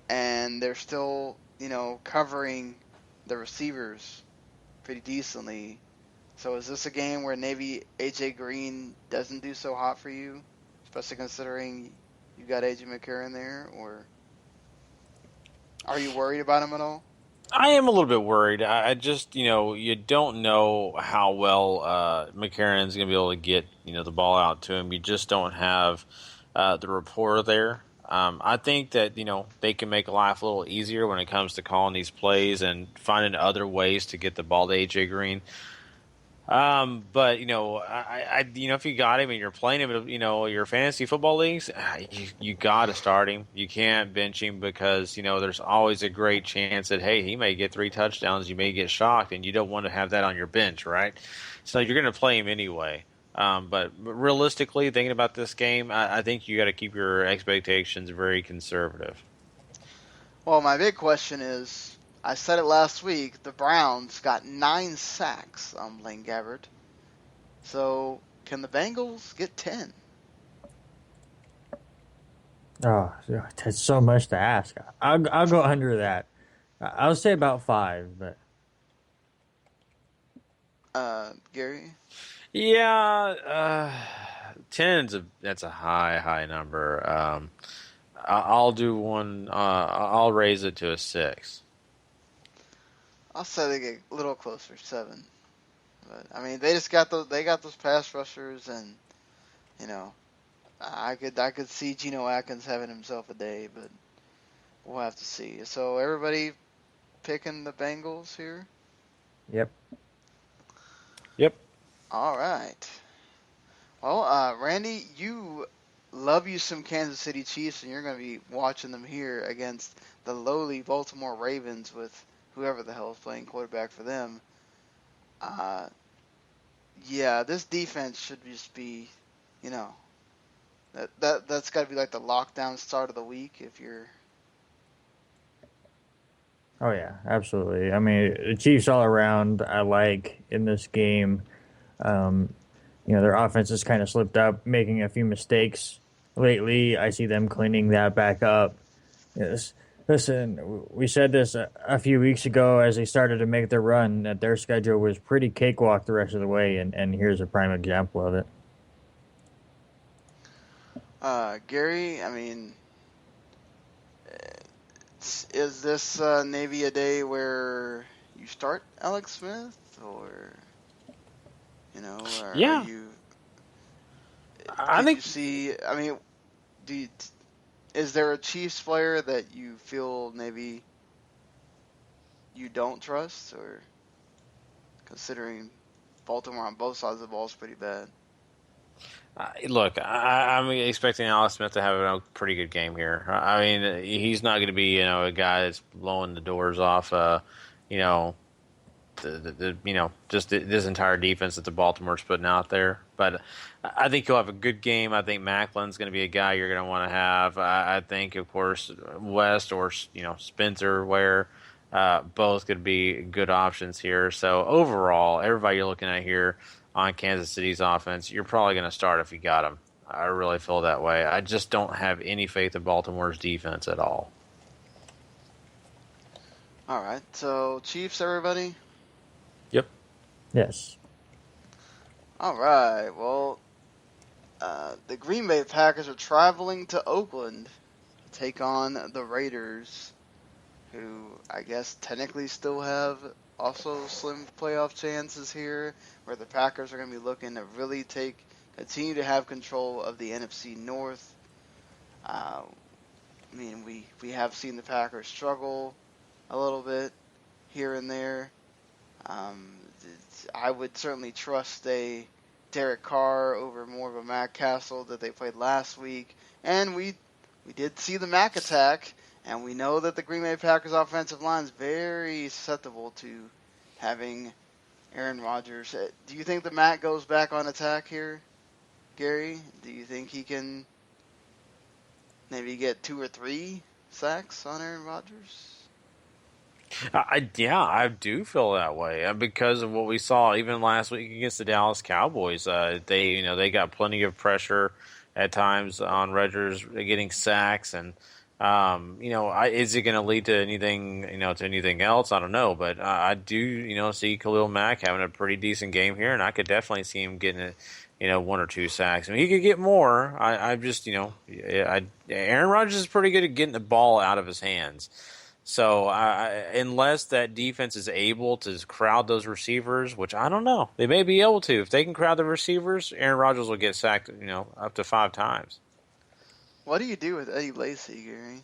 And they're still, covering the receivers pretty decently. So is this a game where maybe AJ Green doesn't do so hot for you, especially considering you got AJ McCarron there, or are you worried about him at all? I am a little bit worried. I just, you don't know how well McCarron's going to be able to get, the ball out to him. You just don't have the rapport there. I think that, they can make life a little easier when it comes to calling these plays and finding other ways to get the ball to AJ Green. But if you got him and you're playing him, your fantasy football leagues, you got to start him. You can't bench him because there's always a great chance that he may get 3 touchdowns, you may get shocked, and you don't want to have that on your bench, right? So you're going to play him anyway. But realistically, thinking about this game, I think you got to keep your expectations very conservative. Well, my big question is, I said it last week, the Browns got 9 sacks on Blaine Gabbert. So, can the Bengals get 10? Oh, that's so much to ask. I'll go under that. I'll say about 5, but... Gary? Yeah, 10's that's a high number. I'll do one. I'll raise it to a 6. I'll say they get a little closer, 7. But I mean, they got those pass rushers, and I could see Geno Atkins having himself a day, but we'll have to see. So everybody picking the Bengals here. Yep. All right. Well, Randy, you love you some Kansas City Chiefs, and you're going to be watching them here against the lowly Baltimore Ravens with whoever the hell is playing quarterback for them. Yeah, this defense should just be, that's got to be like the lockdown start of the week if you're. Oh, yeah, absolutely. I mean, the Chiefs all around I like in this game. Their offense has kind of slipped up, making a few mistakes lately. I see them cleaning that back up. Yes. Listen, we said this a few weeks ago as they started to make their run, that their schedule was pretty cakewalk the rest of the way, and here's a prime example of it. Gary, I mean, is this maybe a day where you start Alex Smith, or Yeah. are you? I think. You see, I mean, is there a Chiefs player that you feel maybe you don't trust, or considering Baltimore on both sides of the ball is pretty bad? Look, I'm expecting Alex Smith to have a pretty good game here. I mean, he's not going to be, a guy that's blowing the doors off, just this entire defense that the Baltimore's putting out there. But I think he'll have a good game. I think Macklin's going to be a guy you're going to want to have. I think, of course, West or, Spencer Ware, both could be good options here. So overall, everybody you're looking at here on Kansas City's offense, you're probably going to start if you got them. I really feel that way. I just don't have any faith in Baltimore's defense at all. All right, so Chiefs, everybody? Yep. Yes. All right, well, the Green Bay Packers are traveling to Oakland to take on the Raiders, who I guess technically still have also slim playoff chances here, where the Packers are going to be looking to really continue to have control of the NFC North. I mean, we have seen the Packers struggle a little bit here and there. I would certainly trust a Derek Carr over more of a Matt Castle that they played last week. And we did see the Mac attack, and we know that the Green Bay Packers offensive line is very susceptible to having Aaron Rodgers. Do you think the Mac goes back on attack here, Gary? Do you think he can maybe get 2 or 3 sacks on Aaron Rodgers? I do feel that way because of what we saw even last week against the Dallas Cowboys. They got plenty of pressure at times on Rodgers getting sacks, and is it going to lead to anything else? I don't know, but I do see Khalil Mack having a pretty decent game here, and I could definitely see him getting 1 or 2 sacks. I mean, he could get more. Aaron Rodgers is pretty good at getting the ball out of his hands. So unless that defense is able to crowd those receivers, which I don't know, they may be able to. If they can crowd the receivers, Aaron Rodgers will get sacked, up to 5 times. What do you do with Eddie Lacy, Gary?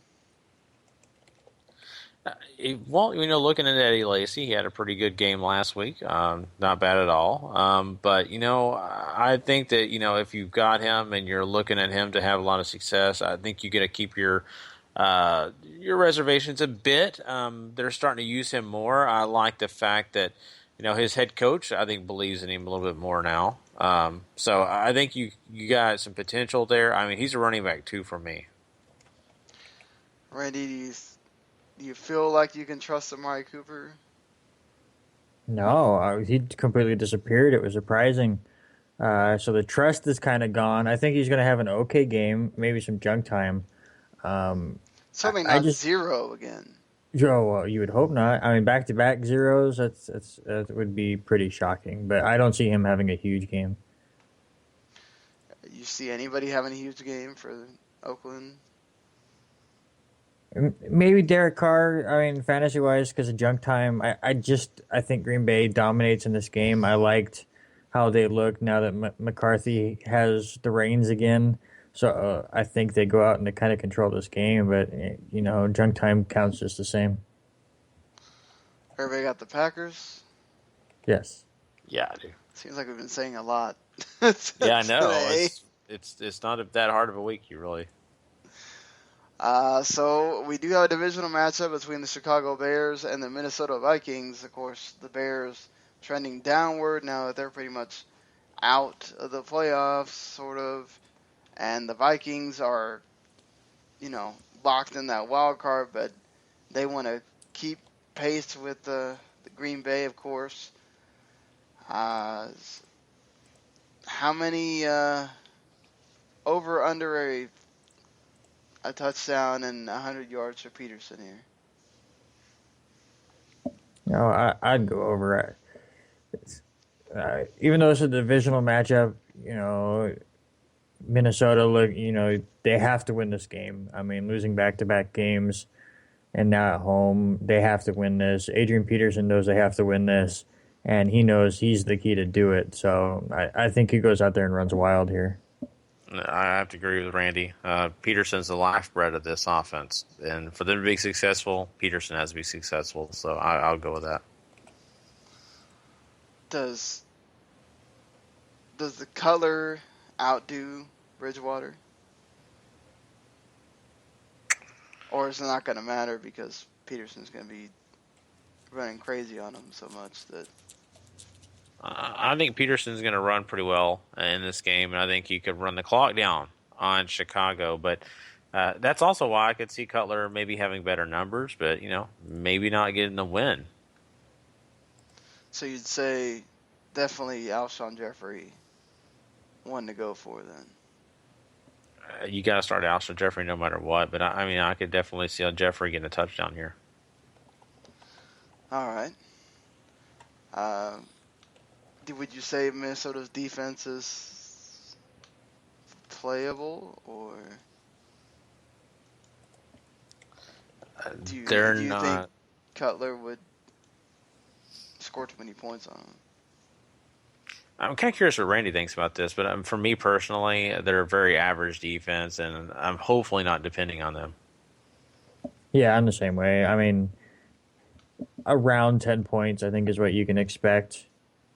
Looking at Eddie Lacy, he had a pretty good game last week. Not bad at all. But I think that if you've got him and you're looking at him to have a lot of success, I think you got to keep your reservations a bit. They're starting to use him more. I like the fact that his head coach, I think, believes in him a little bit more now. So I think you got some potential there. I mean, he's a running back too for me. Randy, do you feel like you can trust Amari Cooper? No, he completely disappeared. It was surprising. So the trust is kind of gone. I think he's going to have an okay game, maybe some junk time. Something not 0 again. Well, you would hope not. I mean, back-to-back zeros, that would be pretty shocking. But I don't see him having a huge game. You see anybody having a huge game for Oakland? Maybe Derek Carr. I mean, fantasy-wise, because of junk time. I think Green Bay dominates in this game. I liked how they look now that McCarthy has the reins again. So I think they go out and they kind of control this game, but junk time counts just the same. Everybody got the Packers? Yes. Yeah, I do. Seems like we've been saying a lot. Yeah, I know. It's not that hard of a week, really. So we do have a divisional matchup between the Chicago Bears and the Minnesota Vikings. Of course, the Bears trending downward now that they're pretty much out of the playoffs, sort of. And the Vikings are, locked in that wild card, but they want to keep pace with the Green Bay, of course. How many over under a touchdown and 100 yards for Peterson here? I'd go over it. Even though it's a divisional matchup, Minnesota, they have to win this game. I mean, losing back-to-back games and now at home, they have to win this. Adrian Peterson knows they have to win this, and he knows he's the key to do it. So I think he goes out there and runs wild here. I have to agree with Randy. Peterson's the lifeblood of this offense, and for them to be successful, Peterson has to be successful. So I'll go with that. Does the color outdo Bridgewater? Or is it not going to matter because Peterson's going to be running crazy on him so much that... I think Peterson's going to run pretty well in this game, and I think he could run the clock down on Chicago. But that's also why I could see Cutler maybe having better numbers, but, maybe not getting the win. So you'd say definitely Alshon Jeffrey one to go for then. You got to start Alshon Jeffrey no matter what, but I could definitely see Jeffrey getting a touchdown here. All right. Would you say Minnesota's defense is playable, or do you think Cutler would score too many points on him? I'm kind of curious what Randy thinks about this, but for me personally, they're a very average defense, and I'm hopefully not depending on them. Yeah, I'm the same way. I mean, around 10 points, I think, is what you can expect.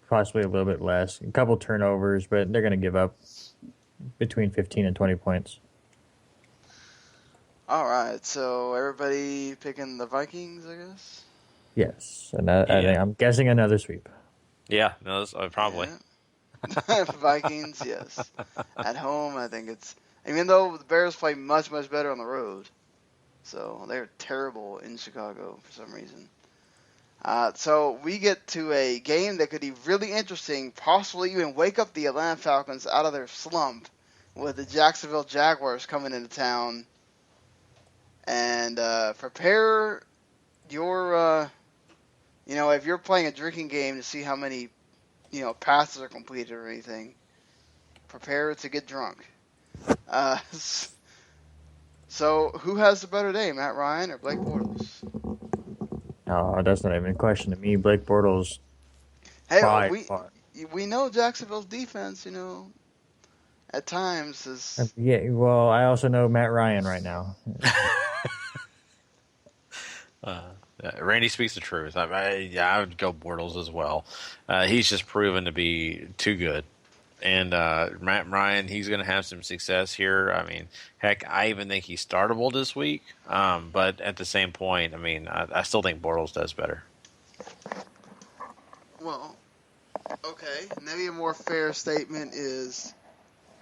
Possibly a little bit less. A couple turnovers, but they're going to give up between 15 and 20 points. All right, so everybody picking the Vikings, I guess? Yes, and I'm guessing another sweep. Yeah, no, probably. Yeah. Vikings, yes. At home, I think it's even though the Bears play much better on the road, so they're terrible in Chicago for some reason. So we get to a game that could be really interesting, possibly even wake up the Atlanta Falcons out of their slump with the Jacksonville Jaguars coming into town. And prepare your, if you're playing a drinking game to see how many, passes are completed or anything, prepare to get drunk. So who has the better day, Matt Ryan or Blake Bortles? Oh, that's not even a question to me. Blake Bortles. Hey, we know Jacksonville's defense, at times is. Yeah, well, I also know Matt Ryan right now. Randy speaks the truth. I would go Bortles as well. He's just proven to be too good. And Matt Ryan, he's going to have some success here. I mean, heck, I even think he's startable this week. But at the same point, I mean, I still think Bortles does better. Well, okay. Maybe a more fair statement is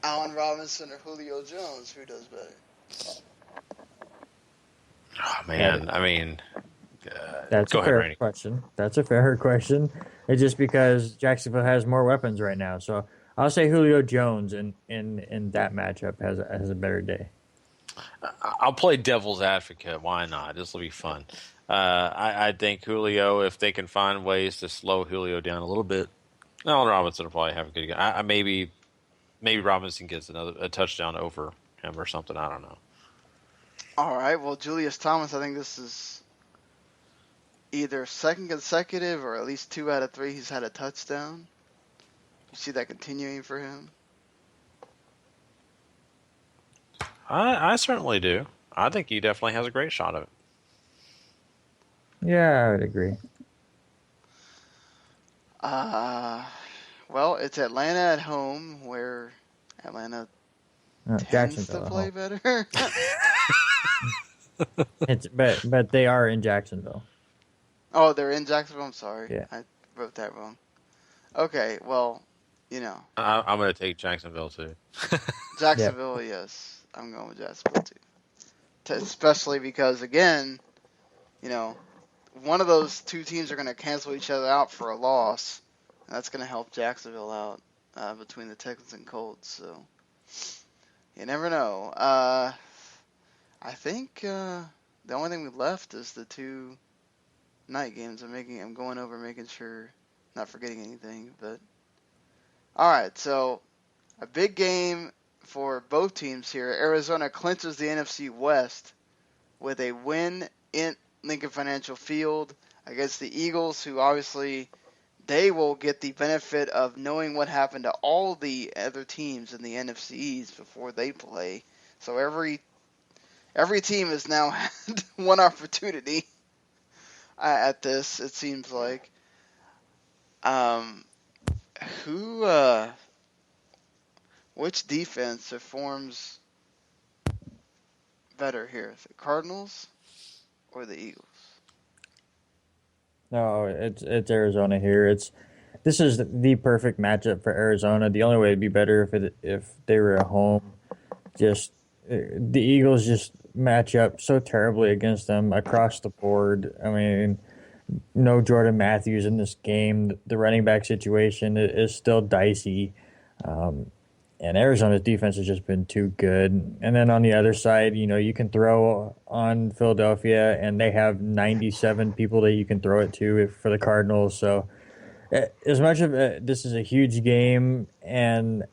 Allen Robinson or Julio Jones. Who does better? Oh, man. I mean, that's a fair question. That's a fair question. It's just because Jacksonville has more weapons right now. So I'll say Julio Jones in that matchup has a better day. I'll play devil's advocate. Why not? This will be fun. I think Julio, if they can find ways to slow Julio down a little bit, Allen Robinson will probably have a good game. Maybe Robinson gets a touchdown over him or something. I don't know. All right. Well, Julius Thomas, I think this is either second consecutive or at least 2 out of 3 he's had a touchdown. You see that continuing for him? I certainly do. I think he definitely has a great shot of it. Yeah, I would agree. Well, it's Atlanta at home, where Atlanta tends to play better. But they are in Jacksonville. Oh, they're in Jacksonville? I'm sorry. Yeah. I wrote that wrong. Okay, well, I'm going to take Jacksonville, too. Jacksonville, yes. I'm going with Jacksonville, too. Especially because, again, one of those two teams are going to cancel each other out for a loss. And that's going to help Jacksonville out between the Texans and Colts. So you never know. I think the only thing we left is the 2 night games. I'm going over making sure, not forgetting anything. But all right, so a big game for both teams here. Arizona clinches the NFC West with a win in Lincoln Financial Field against the Eagles, who obviously they will get the benefit of knowing what happened to all the other teams in the NFC East before they play. So every team has now had one opportunity at this, it seems like. Which defense performs better here, the Cardinals or the Eagles? No, it's Arizona here. This is the perfect matchup for Arizona. The only way it'd be better if they were at home. Just the Eagles just match up so terribly against them across the board. I mean, no Jordan Matthews in this game. The running back situation is still dicey. And Arizona's defense has just been too good. And then on the other side, you can throw on Philadelphia, and they have 97 people that you can throw it to for the Cardinals. So as much of this is a huge game, and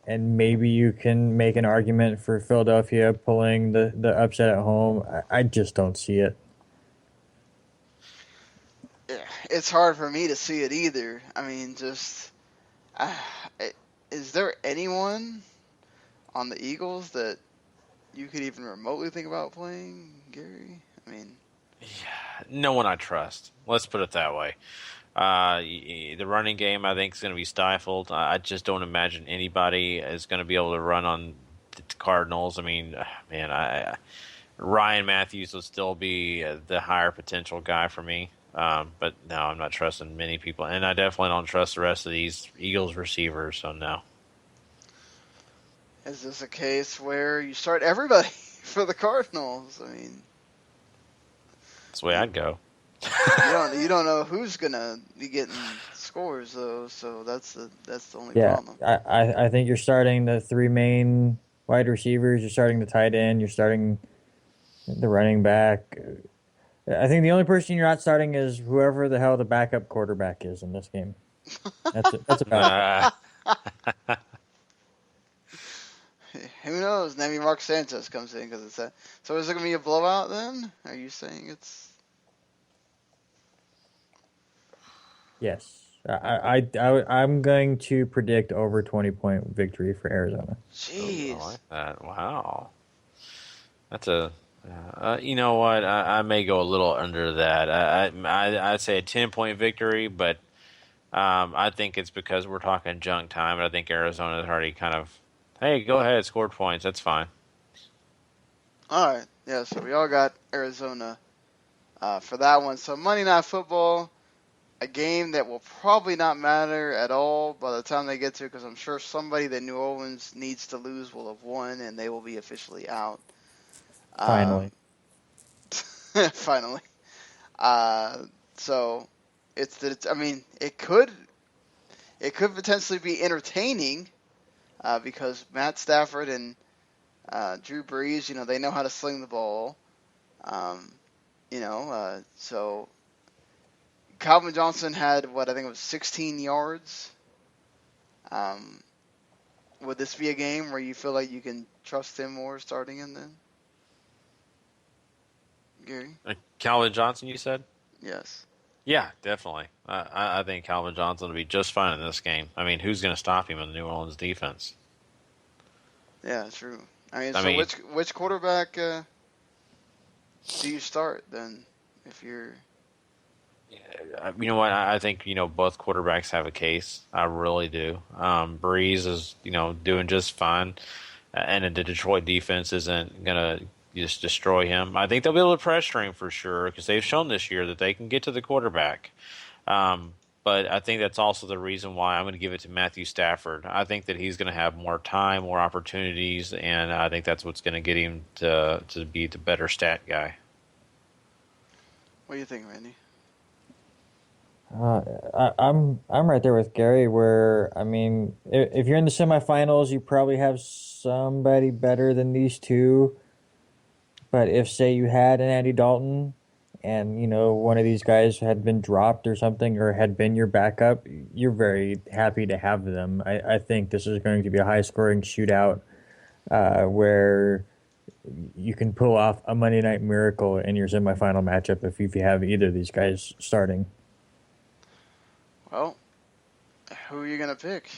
maybe you can make an argument for Philadelphia pulling the upset at home, I just don't see it. It's hard for me to see it either. I mean, is there anyone on the Eagles that you could even remotely think about playing, Gary? I mean, no one I trust. Let's put it that way. The running game, I think, is going to be stifled. I just don't imagine anybody is going to be able to run on the Cardinals. I mean, man, Ryan Matthews will still be the higher potential guy for me. But no, I'm not trusting many people, and I definitely don't trust the rest of these Eagles receivers. So no. Is this a case where you start everybody for the Cardinals? I mean, That's the way I'd go. you don't know who's gonna be getting scores though, so that's the only Yeah, problem. I think you're starting the three main wide receivers. You're starting the tight end. You're starting the running back. I think the only person you're not starting is whoever the hell the backup quarterback is in this game. That's about it. Who knows? Maybe Mark Sanchez comes in because it's that. So is it gonna be a blowout then? Are you saying it's? Yes. I'm going to predict over 20-point victory for Arizona. Jeez. I like that. Wow. That's a. You know what? I may go a little under that. I'd say a 10-point victory, but I think it's because we're talking junk time, and I think Arizona's already kind of, hey, go ahead, score points. That's fine. All right. Yeah. So we all got Arizona for that one. So Monday Night Football. A game that will probably not matter at all by the time they get to it, because I'm sure somebody that New Orleans needs to lose will have won, and they will be officially out. Finally. Finally. So it could potentially be entertaining because Matt Stafford and Drew Brees, they know how to sling the ball. So. Calvin Johnson had, I think it was 16 yards. Would this be a game where you feel like you can trust him more starting in then? Gary? Calvin Johnson, you said? Yes. Yeah, definitely. I think Calvin Johnson will be just fine in this game. I mean, who's going to stop him in the New Orleans defense? Yeah, true. Which quarterback do you start then if you're... You know what? I think both quarterbacks have a case. I really do. Breeze is doing just fine, and the Detroit defense isn't gonna just destroy him. I think they'll be able to pressure him for sure because they've shown this year that they can get to the quarterback. But I think that's also the reason why I'm going to give it to Matthew Stafford. I think that he's going to have more time, more opportunities, and I think that's what's going to get him to be the better stat guy. What do you think, Randy? I'm right there with Gary. Where if you're in the semifinals, you probably have somebody better than these two. But if, say, you had an Andy Dalton, and one of these guys had been dropped or something, or had been your backup, you're very happy to have them. I think this is going to be a high-scoring shootout where you can pull off a Monday Night Miracle in your semifinal matchup if you have either of these guys starting. Well, who are you going to pick?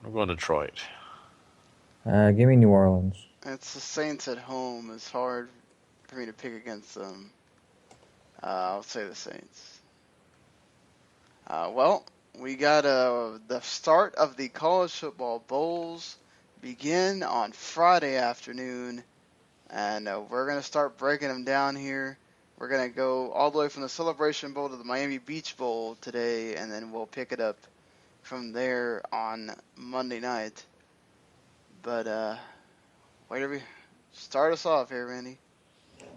I'm going Detroit. Give me New Orleans. It's the Saints at home. It's hard for me to pick against them. I'll say the Saints. We got the start of the college football bowls begin on Friday afternoon, and we're going to start breaking them down here. We're going to go all the way from the Celebration Bowl to the Miami Beach Bowl today, and then we'll pick it up from there on Monday night. But start us off here, Randy.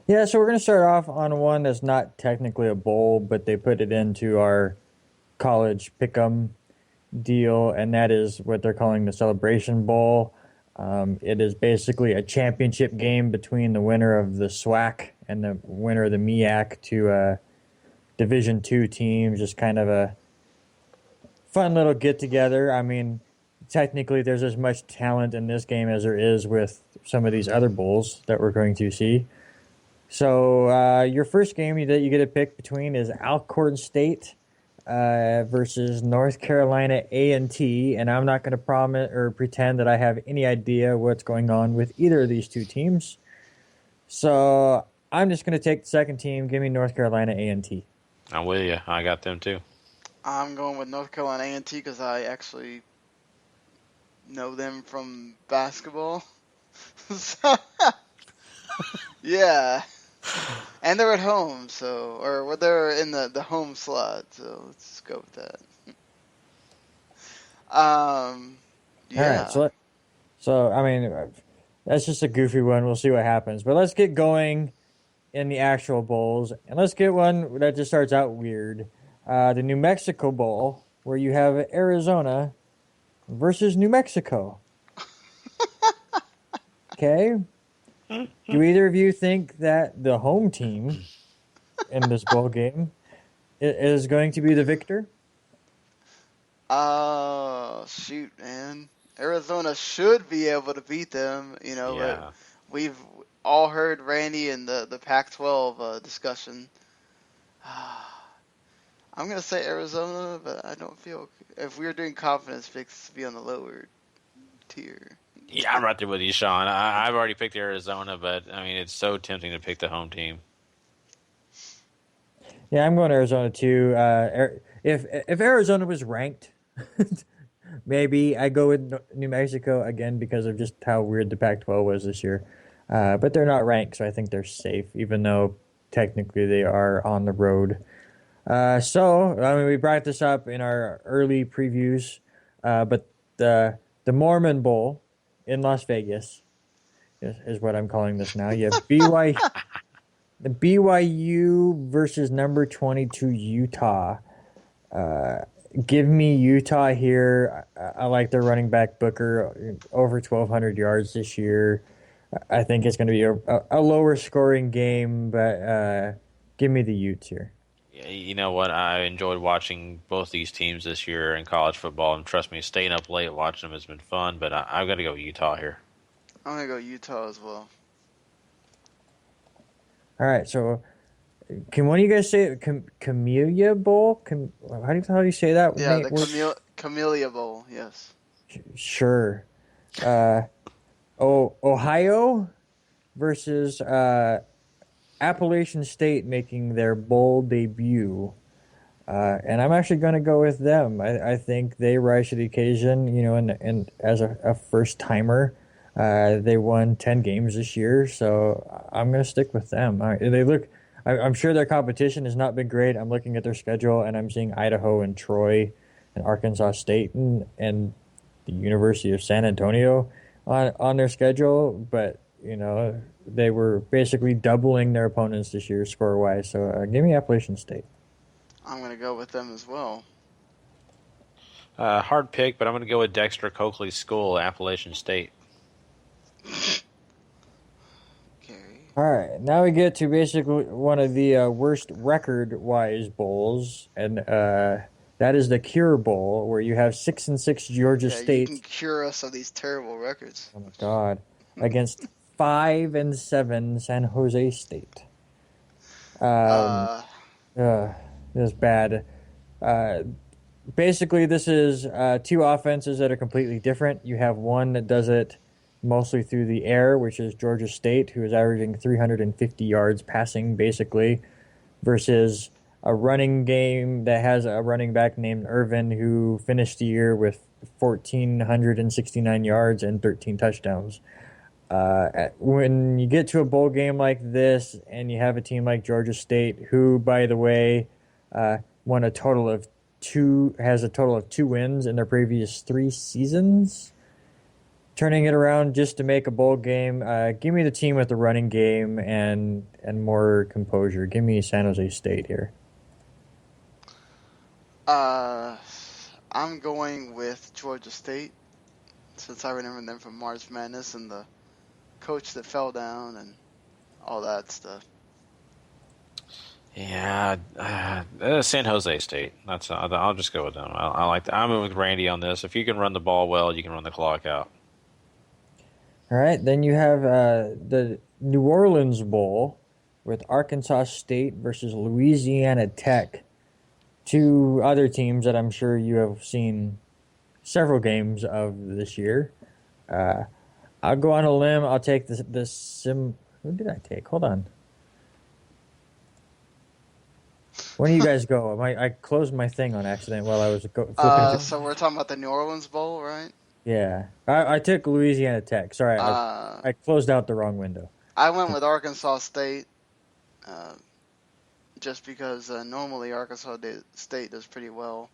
Yeah, so we're going to start off on one that's not technically a bowl, but they put it into our college pick'em deal, and that is what they're calling the Celebration Bowl. It is basically a championship game between the winner of the SWAC and the winner of the MEAC, to Division II teams. Just kind of a fun little get-together. I mean, technically there's as much talent in this game as there is with some of these other bowls that we're going to see. So your first game that you get to pick between is Alcorn State versus North Carolina A&T, and I'm not going to promise or pretend that I have any idea what's going on with either of these two teams. So I'm just going to take the second team. Give me North Carolina A&T. I'm with you. I got them too. I'm going with North Carolina A&T because I actually know them from basketball. So, yeah. And they're at home, or they're in the home slot, so let's go with that. Yeah. All right, so I mean, that's just a goofy one. We'll see what happens. But let's get going in the actual bowls, and let's get one that just starts out weird. The New Mexico Bowl, where you have Arizona versus New Mexico. Okay? Do either of you think that the home team in this bowl game is going to be the victor? Shoot, man. Arizona should be able to beat them, but we've all heard Randy in the Pac-12 discussion. I'm going to say Arizona, but I don't feel... If we were doing confidence picks, to be on the lower tier. Yeah, I'm right there with you, Sean. I've already picked Arizona, but, I mean, it's so tempting to pick the home team. Yeah, I'm going Arizona, too. If Arizona was ranked, maybe I go with New Mexico, again, because of just how weird the Pac-12 was this year. But they're not ranked, so I think they're safe, even though technically they are on the road. We brought this up in our early previews, but the Mormon Bowl in Las Vegas is what I'm calling this now. You have BYU versus number 22 Utah. Give me Utah here. I like their running back Booker, over 1,200 yards this year. I think it's going to be a lower scoring game, but give me the Utes here. Yeah, you know what? I enjoyed watching both these teams this year in college football, and trust me, staying up late watching them has been fun, but I've got to go Utah here. I'm going to go Utah as well. All right, so can one of you guys say it? Camellia Bowl? How do you say that? Yeah, the Camellia Bowl, yes. Sure. Ohio versus Appalachian State making their bowl debut. And I'm actually going to go with them. I think they rise to the occasion, and as a first-timer. They won 10 games this year, so I'm going to stick with them. I'm sure their competition has not been great. I'm looking at their schedule, and I'm seeing Idaho and Troy and Arkansas State and the University of San Antonio on their schedule, but they were basically doubling their opponents this year score-wise. So give me Appalachian State. I'm going to go with them as well. Hard pick, but I'm going to go with Dexter Coakley's school, Appalachian State. All right, now we get to basically one of the worst record-wise bowls, and that is the Cure Bowl, where you have 6-6 Georgia State. You can cure us of these terrible records. Oh my God! Against 5-7 San Jose State. This is bad. Basically, this is two offenses that are completely different. You have one that does it mostly through the air, which is Georgia State, who is averaging 350 yards passing, basically, versus a running game that has a running back named Irvin, who finished the year with 1,469 yards and 13 touchdowns. When you get to a bowl game like this, and you have a team like Georgia State, who, by the way, has a total of 2 wins in their previous 3 seasons, turning it around just to make a bowl game. Give me the team with the running game and more composure. Give me San Jose State here. I'm going with Georgia State, since I remember them from March Madness and the coach that fell down and all that stuff. Yeah, San Jose State. I'll just go with them. I like that. I'm with Randy on this. If you can run the ball well, you can run the clock out. All right, then you have the New Orleans Bowl with Arkansas State versus Louisiana Tech. 2 other teams that I'm sure you have seen several games of this year. I'll go on a limb. I'll take Who did I take? Hold on. When do you guys go? I closed my thing on accident while I was flipping. So we're talking about the New Orleans Bowl, right? Yeah. I took Louisiana Tech. Sorry, I closed out the wrong window. I went with Arkansas State. just because normally Arkansas State does pretty well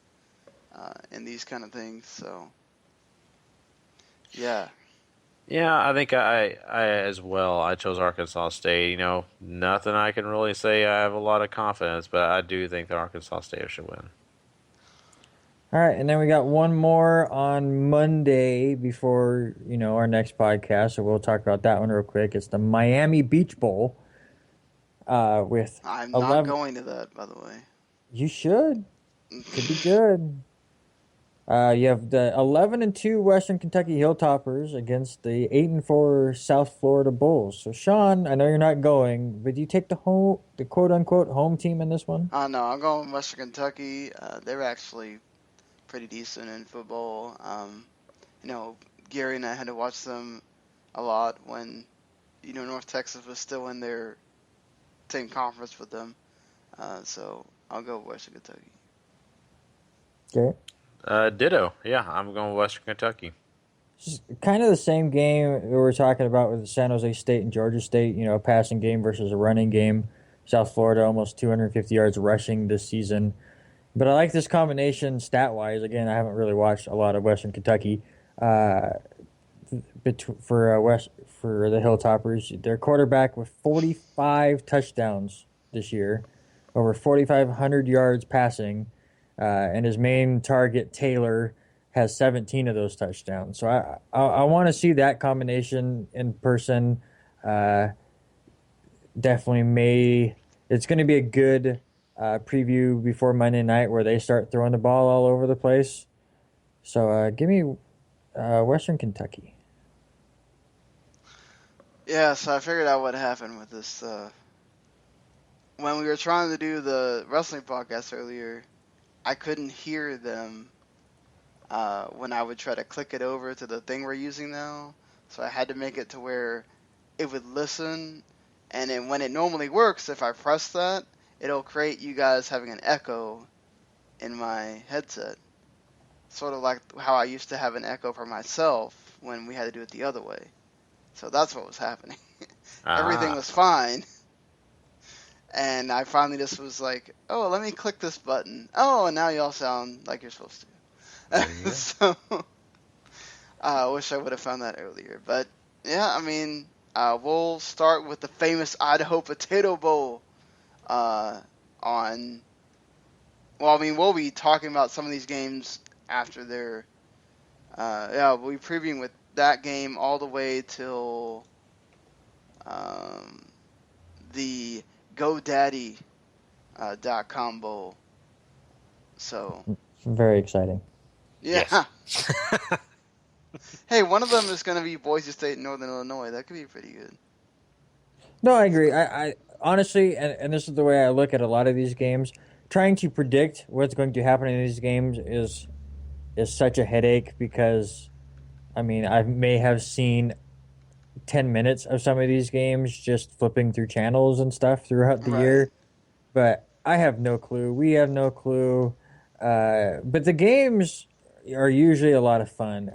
in these kind of things. So, yeah. Yeah, I think I as well. I chose Arkansas State. Nothing I can really say I have a lot of confidence, but I do think that Arkansas State should win. All right, and then we got one more on Monday before, our next podcast, so we'll talk about that one real quick. It's the Miami Beach Bowl. With I'm 11... not going to that, by the way. You should. Could be good. You have the 11-2 Western Kentucky Hilltoppers against the 8-4 South Florida Bulls. So, Sean, I know you're not going, but do you take the quote-unquote home team in this one? No, I'm going Western Kentucky. They're actually pretty decent in football. Gary and I had to watch them a lot when, North Texas was still in their same conference with them. So I'll go Western Kentucky. Okay. Ditto. Yeah, I'm going Western Kentucky. It's kind of the same game we were talking about with San Jose State and Georgia State, a passing game versus a running game. South Florida almost 250 yards rushing this season. But I like this combination stat-wise. Again, I haven't really watched a lot of Western Kentucky for the Hilltoppers. Their quarterback with 45 touchdowns this year, over 4,500 yards passing, and his main target, Taylor, has 17 of those touchdowns. So I want to see that combination in person. Definitely it's going to be a good preview before Monday night where they start throwing the ball all over the place. So give me Western Kentucky. Yeah, so I figured out what happened with this. When we were trying to do the wrestling podcast earlier, I couldn't hear them when I would try to click it over to the thing we're using now. So I had to make it to where it would listen. And then when it normally works, if I press that, it'll create you guys having an echo in my headset. Sort of like how I used to have an echo for myself when we had to do it the other way. So that's what was happening. Everything was fine. And I finally just was like, oh, let me click this button. Oh, and now you all sound like you're supposed to. So I wish I would have found that earlier. But, yeah, we'll start with the famous Idaho Potato Bowl we'll be talking about some of these games after their we'll be previewing with that game all the way till the GoDaddy.com Bowl. So very exciting. Yeah. Yes. Hey, one of them is going to be Boise State and Northern Illinois. That could be pretty good. No, I agree. I honestly, and this is the way I look at a lot of these games, trying to predict what's going to happen in these games is such a headache because, I may have seen 10 minutes of some of these games just flipping through channels and stuff throughout the year, but I have no clue. We have no clue. But the games are usually a lot of fun.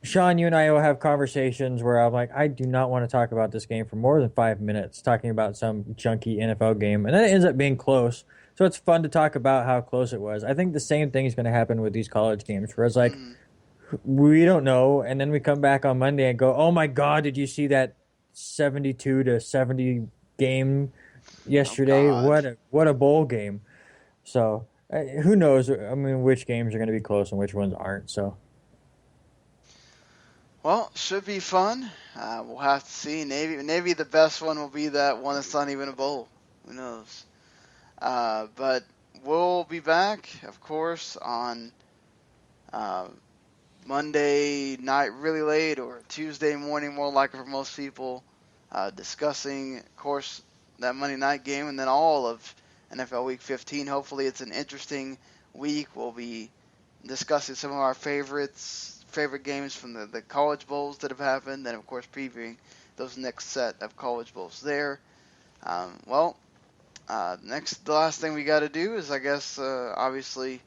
Sean, you and I will have conversations where I'm like, I do not want to talk about this game for more than 5 minutes, talking about some junky NFL game, and then it ends up being close. So it's fun to talk about how close it was. I think the same thing is going to happen with these college games, where it's like, we don't know, and then we come back on Monday and go, oh my God, did you see that 72-70 game yesterday? What a bowl game. So who knows? Which games are going to be close and which ones aren't. So. Well, should be fun. We'll have to see. Maybe the best one will be that one that's not even a bowl. Who knows? But we'll be back, of course, on Monday night really late or Tuesday morning, more likely for most people, discussing, of course, that Monday night game and then all of NFL Week 15. Hopefully it's an interesting week. We'll be discussing some of our favorite games from the college bowls that have happened, and of course previewing those next set of college bowls there. The last thing we got to do is, I guess, obviously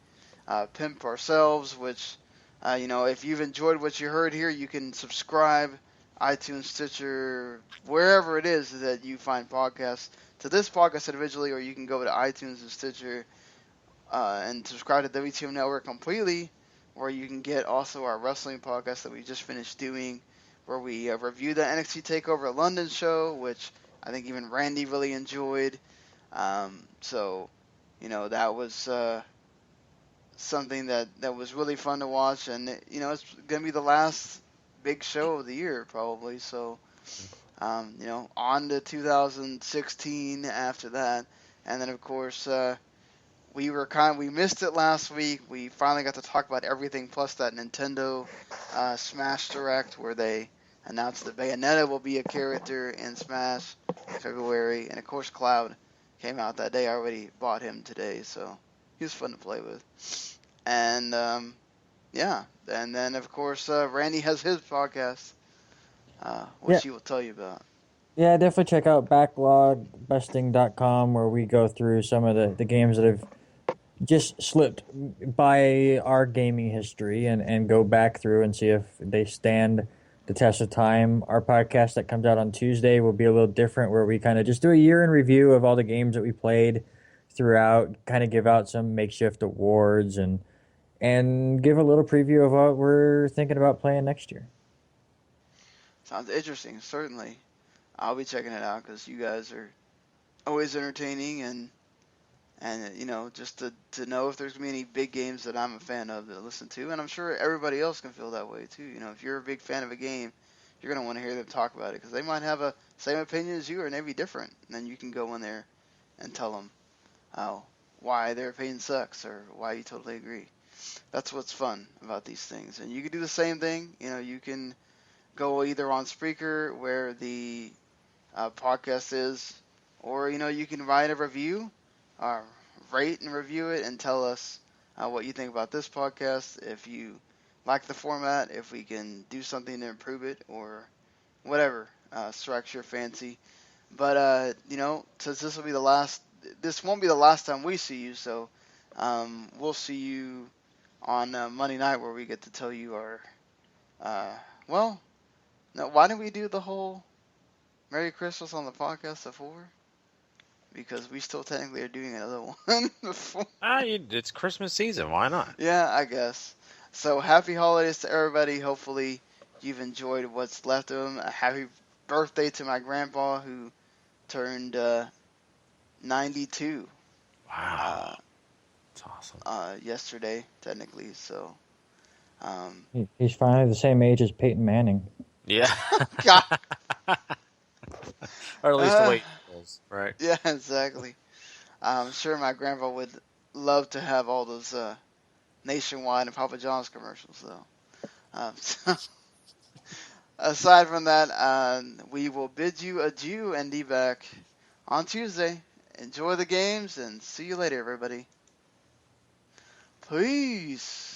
pimp ourselves, which, if you've enjoyed what you heard here, you can subscribe iTunes, Stitcher, wherever it is that you find podcasts, to this podcast individually, or you can go to iTunes and Stitcher and subscribe to WTM Network completely, where you can get also our wrestling podcast that we just finished doing, where we review the NXT TakeOver London show, which I think even Randy really enjoyed. So, that was something that was really fun to watch, and it's going to be the last big show of the year probably. So, on to 2016 after that, and then of course we missed it last week. We finally got to talk about everything plus that Nintendo Smash Direct where they announced that Bayonetta will be a character in Smash in February, and of course Cloud came out that day. I already bought him today, so he was fun to play with. And and then of course Randy has his podcast, which he will tell you about. Yeah, definitely check out backlogbusting.com where we go through some of the games that have just slipped by our gaming history and go back through and see if they stand the test of time. Our podcast that comes out on Tuesday will be a little different, where we kind of just do a year in review of all the games that we played throughout, kind of give out some makeshift awards and give a little preview of what we're thinking about playing next year. Sounds interesting, certainly. I'll be checking it out because you guys are always entertaining, and just to know if there's going to be any big games that I'm a fan of to listen to. And I'm sure everybody else can feel that way too. If you're a big fan of a game, you're going to want to hear them talk about it because they might have a same opinion as you or maybe different. And then you can go in there and tell them why their opinion sucks or why you totally agree. That's what's fun about these things. And you can do the same thing. You can go either on Spreaker where the podcast is, or you can write a review, rate and review it, and tell us what you think about this podcast. If you like the format, if we can do something to improve it, or whatever strikes your fancy. But since this won't be the last time we see you, so we'll see you on Monday night where we get to tell you our why didn't we do the whole Merry Christmas on the podcast before? Because we still technically are doing another one before. It's Christmas season. Why not? Yeah, I guess. So happy holidays to everybody. Hopefully you've enjoyed what's left of them. A happy birthday to my grandpa who turned 92. Wow. That's awesome. Yesterday, technically. So. He's finally the same age as Peyton Manning. Yeah. God. Or at least the weight goes, right? Yeah, exactly. I'm sure my grandpa would love to have all those Nationwide and Papa John's commercials, though. So aside from that, we will bid you adieu and be back on Tuesday. Enjoy the games and see you later, everybody. Peace.